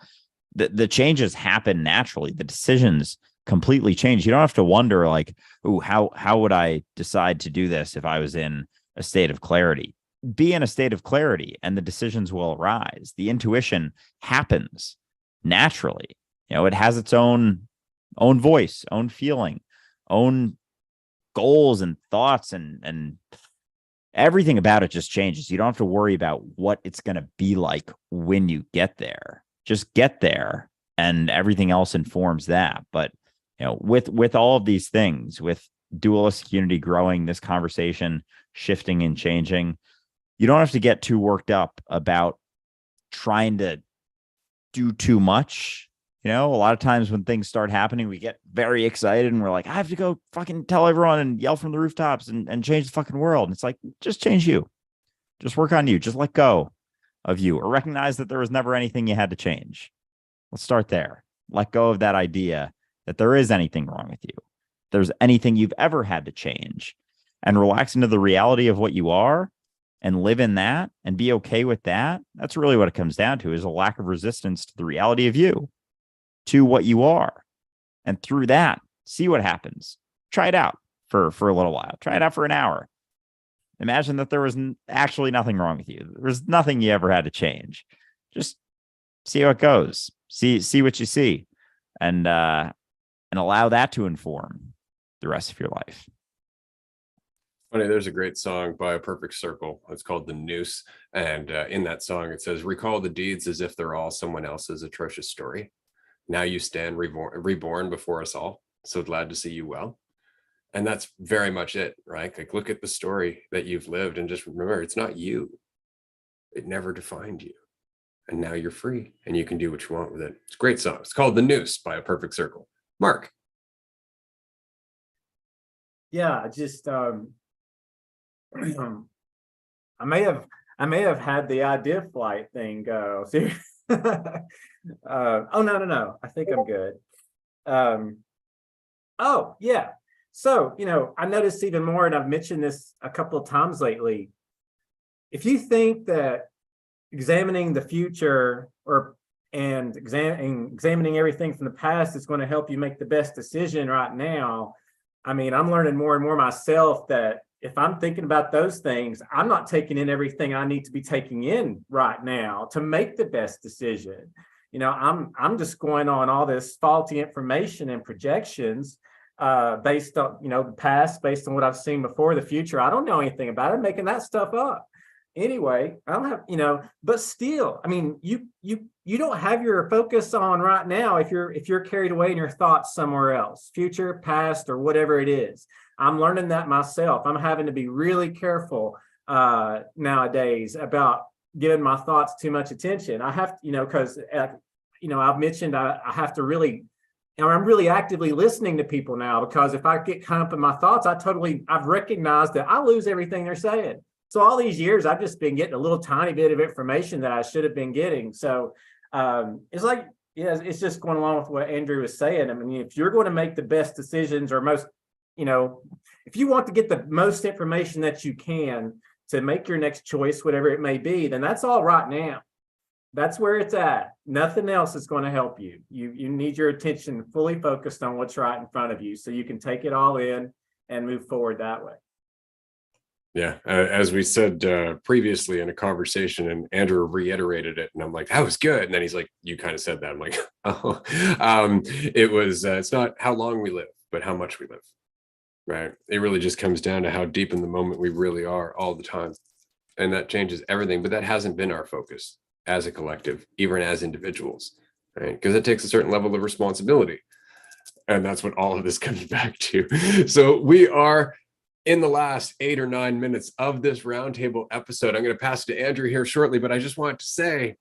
The changes happen naturally. The decisions completely change. You don't have to wonder like, oh, how would I decide to do this if I was in a state of clarity? Be in a state of clarity and the decisions will arise. The intuition happens naturally. It has its own voice, own feeling, own goals and thoughts, and everything about it just changes. You don't have to worry about what it's going to be like when you get there. Just get there and everything else informs that. But with all of these things, with Dualistic Unity growing, this conversation shifting and changing, you don't have to get too worked up about trying to do too much. A lot of times when things start happening, we get very excited and we're like, I have to go fucking tell everyone and yell from the rooftops and change the fucking world. And it's like, just change you. Just work on you. Just let go of you, or recognize that there was never anything you had to change. Let's start there. Let go of that idea that there is anything wrong with you. If there's anything you've ever had to change, and relax into the reality of what you are and live in that and be okay with that. That's really what it comes down to, is a lack of resistance to the reality of you, to what you are. And through that, see what happens. Try it out for a little while. Try it out for an hour. Imagine that there was actually nothing wrong with you. There's nothing you ever had to change. Just see how it goes. See what you see, and allow that to inform the rest of your life. Funny, there's a great song by A Perfect Circle. It's called The Noose. And in that song, it says, recall the deeds as if they're all someone else's atrocious story. Now you stand reborn before us all. So glad to see you well. And that's very much it, right? Like, look at the story that you've lived and just remember, it's not you. It never defined you. And now you're free and you can do what you want with it. It's a great song. It's called The Noose by A Perfect Circle. Mark. Yeah, just I may have had the idea flight thing go. Oh no. I think I'm good. Oh yeah. So, I noticed even more, and I've mentioned this a couple of times lately. If you think that examining the future or and examining everything from the past is going to help you make the best decision right now. I mean, I'm learning more and more myself that if I'm thinking about those things, I'm not taking in everything I need to be taking in right now to make the best decision. You know, I'm just going on all this faulty information and projections based on, you know, the past, based on what I've seen before, the future. I don't know anything about it. I'm making that stuff up. Anyway, I don't have, you know, but still, I mean, you don't have your focus on right now if you're carried away in your thoughts somewhere else, future, past, or whatever it is. I'm learning that myself. I'm having to be really careful nowadays about giving my thoughts too much attention. I have to, you know, because you know, I've mentioned I have to really, and I'm really actively listening to people now, because if I get caught up in my thoughts, I've recognized that I lose everything they're saying. So all these years, I've just been getting a little tiny bit of information that I should have been getting. So it's like, yeah, it's just going along with what Andrew was saying. I mean, if you're going to make the best decisions, or most, you know, if you want to get the most information that you can to make your next choice, whatever it may be, then that's all right now. That's where it's at. Nothing else is going to help you. You need your attention fully focused on what's right in front of you, so you can take it all in and move forward that way. Yeah, as we said previously in a conversation, and Andrew reiterated it, and I'm like, that was good. And then he's like, you kind of said that. I'm like, oh, it was, it's not how long we live, but how much we live, right? It really just comes down to how deep in the moment we really are all the time. And that changes everything, but that hasn't been our focus as a collective, even as individuals, right? Because it takes a certain level of responsibility. And that's what all of this comes back to. So we are in the last 8 or 9 minutes of this roundtable episode. I'm going to pass it to Andrew here shortly, but I just want to say,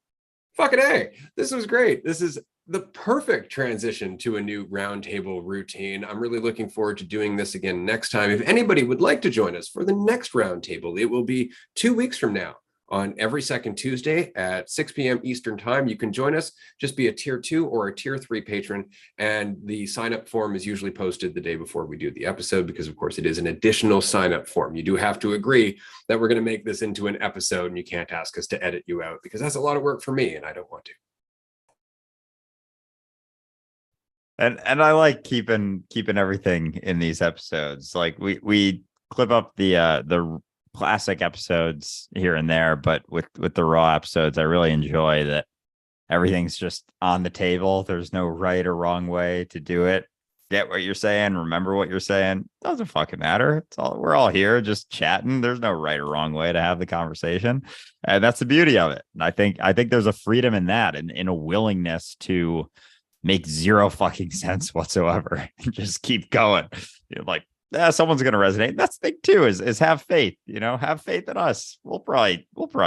fucking A, this was great. This is the perfect transition to a new roundtable routine. I'm really looking forward to doing this again next time. If anybody would like to join us for the next roundtable, it will be 2 weeks from now on every second Tuesday at 6 p.m. Eastern time. You can join us, just be a tier 2 or a tier 3 patron. And the sign up form is usually posted the day before we do the episode, because of course it is an additional sign up form. You do have to agree that we're going to make this into an episode, and you can't ask us to edit you out, because that's a lot of work for me and I don't want to. And I like keeping everything in these episodes. Like we clip up the classic episodes here and there, but with the raw episodes, I really enjoy that everything's just on the table. There's no right or wrong way to do it. Get what you're saying, remember what you're saying. Doesn't fucking matter. It's all, we're all here just chatting. There's no right or wrong way to have the conversation. And that's the beauty of it. And I think there's a freedom in that, and in a willingness to make zero fucking sense whatsoever and just keep going. You're like, someone's going to resonate. That's the thing too, is have faith, have faith in us. We'll probably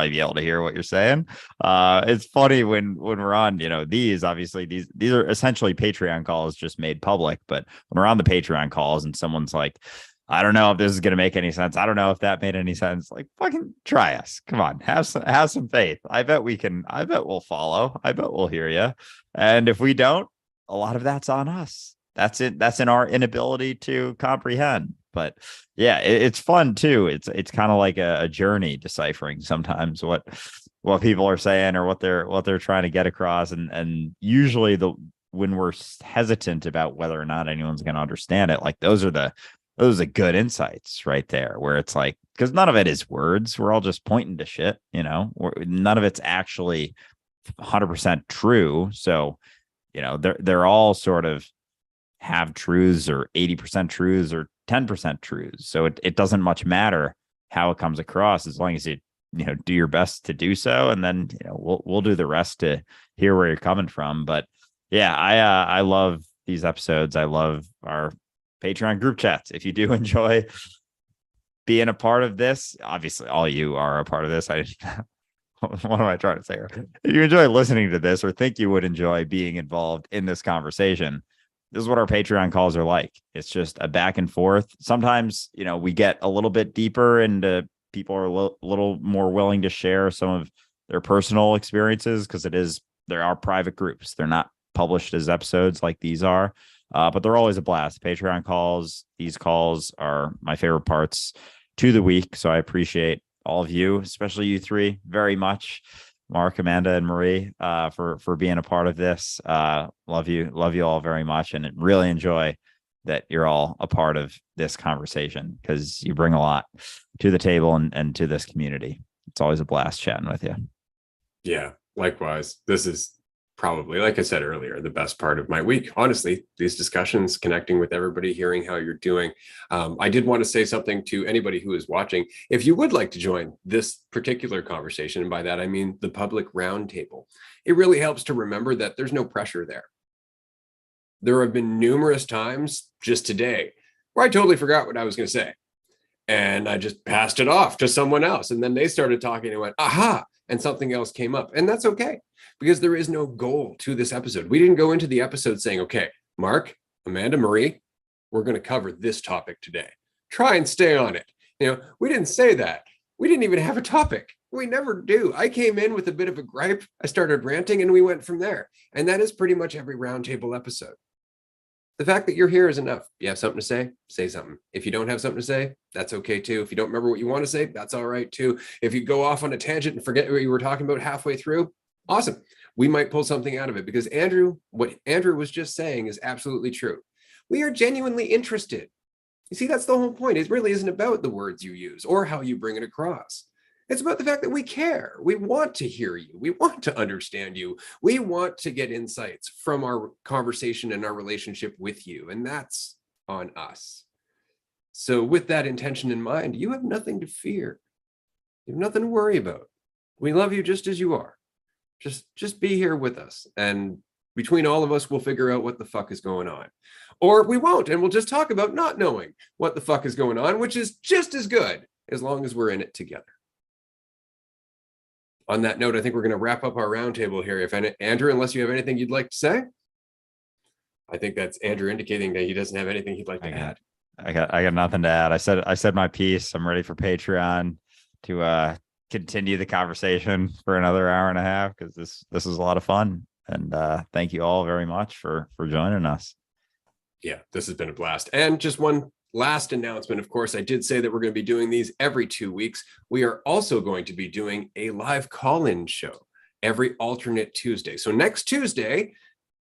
be able to hear what you're saying. It's funny when we're on, these are essentially Patreon calls just made public, but when we're on the Patreon calls and someone's like, I don't know if this is going to make any sense. I don't know if that made any sense. Like, fucking try us. Come on, have some faith. I bet we'll follow. I bet we'll hear you. And if we don't, a lot of that's on us. That's it. That's in our inability to comprehend. But yeah, it's fun too. It's kind of like a journey deciphering sometimes what people are saying or what they're trying to get across. And usually when we're hesitant about whether or not anyone's going to understand it, like those are good insights right there, where it's like, because none of it is words. We're all just pointing to shit, none of it's actually 100% true. So, they're all sort of have truths, or 80% truths, or 10% truths. So it doesn't much matter how it comes across, as long as you do your best to do so, and then we'll do the rest to hear where you're coming from. But yeah, I love these episodes. I love our Patreon group chats. If you do enjoy being a part of this, obviously all you are a part of this. What am I trying to say here? If you enjoy listening to this, or think you would enjoy being involved in this conversation, this is what our Patreon calls are like. It's just a back and forth. Sometimes, we get a little bit deeper into people are a little more willing to share some of their personal experiences, because there are private groups. They're not published as episodes like these are, but they're always a blast. Patreon calls, these calls are my favorite parts to the week. So I appreciate all of you, especially you three, very much. Mark, Amanda, and Marie, for being a part of this. Love you all very much, and really enjoy that you're all a part of this conversation, because you bring a lot to the table and to this community. It's always a blast chatting with you. Yeah, likewise. This is probably, like I said earlier, the best part of my week. Honestly, these discussions, connecting with everybody, hearing how you're doing. I did want to say something to anybody who is watching. If you would like to join this particular conversation, and by that I mean the public roundtable, it really helps to remember that there's no pressure there. There have been numerous times just today where I totally forgot what I was going to say. And I just passed it off to someone else. And then they started talking and went, aha, and something else came up. And that's okay, because there is no goal to this episode. We didn't go into the episode saying, okay, Mark, Amanda, Marie, we're going to cover this topic today. Try and stay on it. We didn't say that. We didn't even have a topic. We never do. I came in with a bit of a gripe. I started ranting and we went from there. And that is pretty much every roundtable episode. The fact that you're here is enough. You have something to say something. If you don't have something to say, that's okay too. If you don't remember what you want to say, that's all right too. If you go off on a tangent and forget what you were talking about halfway through, awesome. We might pull something out of it, because what Andrew was just saying is absolutely true. We are genuinely interested. You see, that's the whole point. It really isn't about the words you use or how you bring it across. It's about the fact that we care. We want to hear you. We want to understand you. We want to get insights from our conversation and our relationship with you. And that's on us. So with that intention in mind, you have nothing to fear. You have nothing to worry about. We love you just as you are. Just be here with us. And between all of us, we'll figure out what the fuck is going on. Or we won't, and we'll just talk about not knowing what the fuck is going on, which is just as good, as long as we're in it together. On that note, I think we're going to wrap up our roundtable here. Andrew, unless you have anything you'd like to say, I think that's Andrew indicating that he doesn't have anything he'd like to add. I got nothing to add. I said my piece. I'm ready for Patreon to continue the conversation for another hour and a half, because this is a lot of fun. And thank you all very much for joining us. Yeah, this has been a blast. And just one last announcement. Of course, I did say that we're going to be doing these every 2 weeks. We are also going to be doing a live call-in show every alternate Tuesday. So next Tuesday,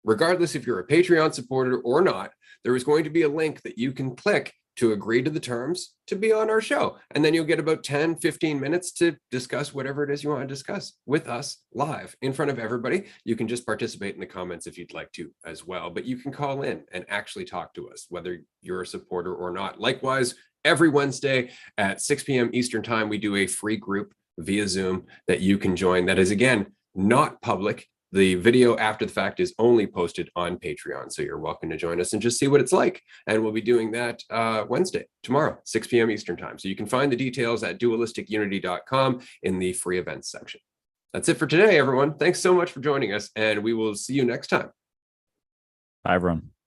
regardless if you're a Patreon supporter or not, there is going to be a link that you can click to agree to the terms to be on our show. And then you'll get about 10, 15 minutes to discuss whatever it is you want to discuss with us live in front of everybody. You can just participate in the comments if you'd like to as well, but you can call in and actually talk to us, whether you're a supporter or not. Likewise, every Wednesday at 6 p.m. Eastern time, we do a free group via Zoom that you can join. That is, again, not public. The video after the fact is only posted on Patreon. So you're welcome to join us and just see what it's like. And we'll be doing that Wednesday, tomorrow, 6 p.m. Eastern time. So you can find the details at dualisticunity.com in the free events section. That's it for today, everyone. Thanks so much for joining us, and we will see you next time. Bye, everyone.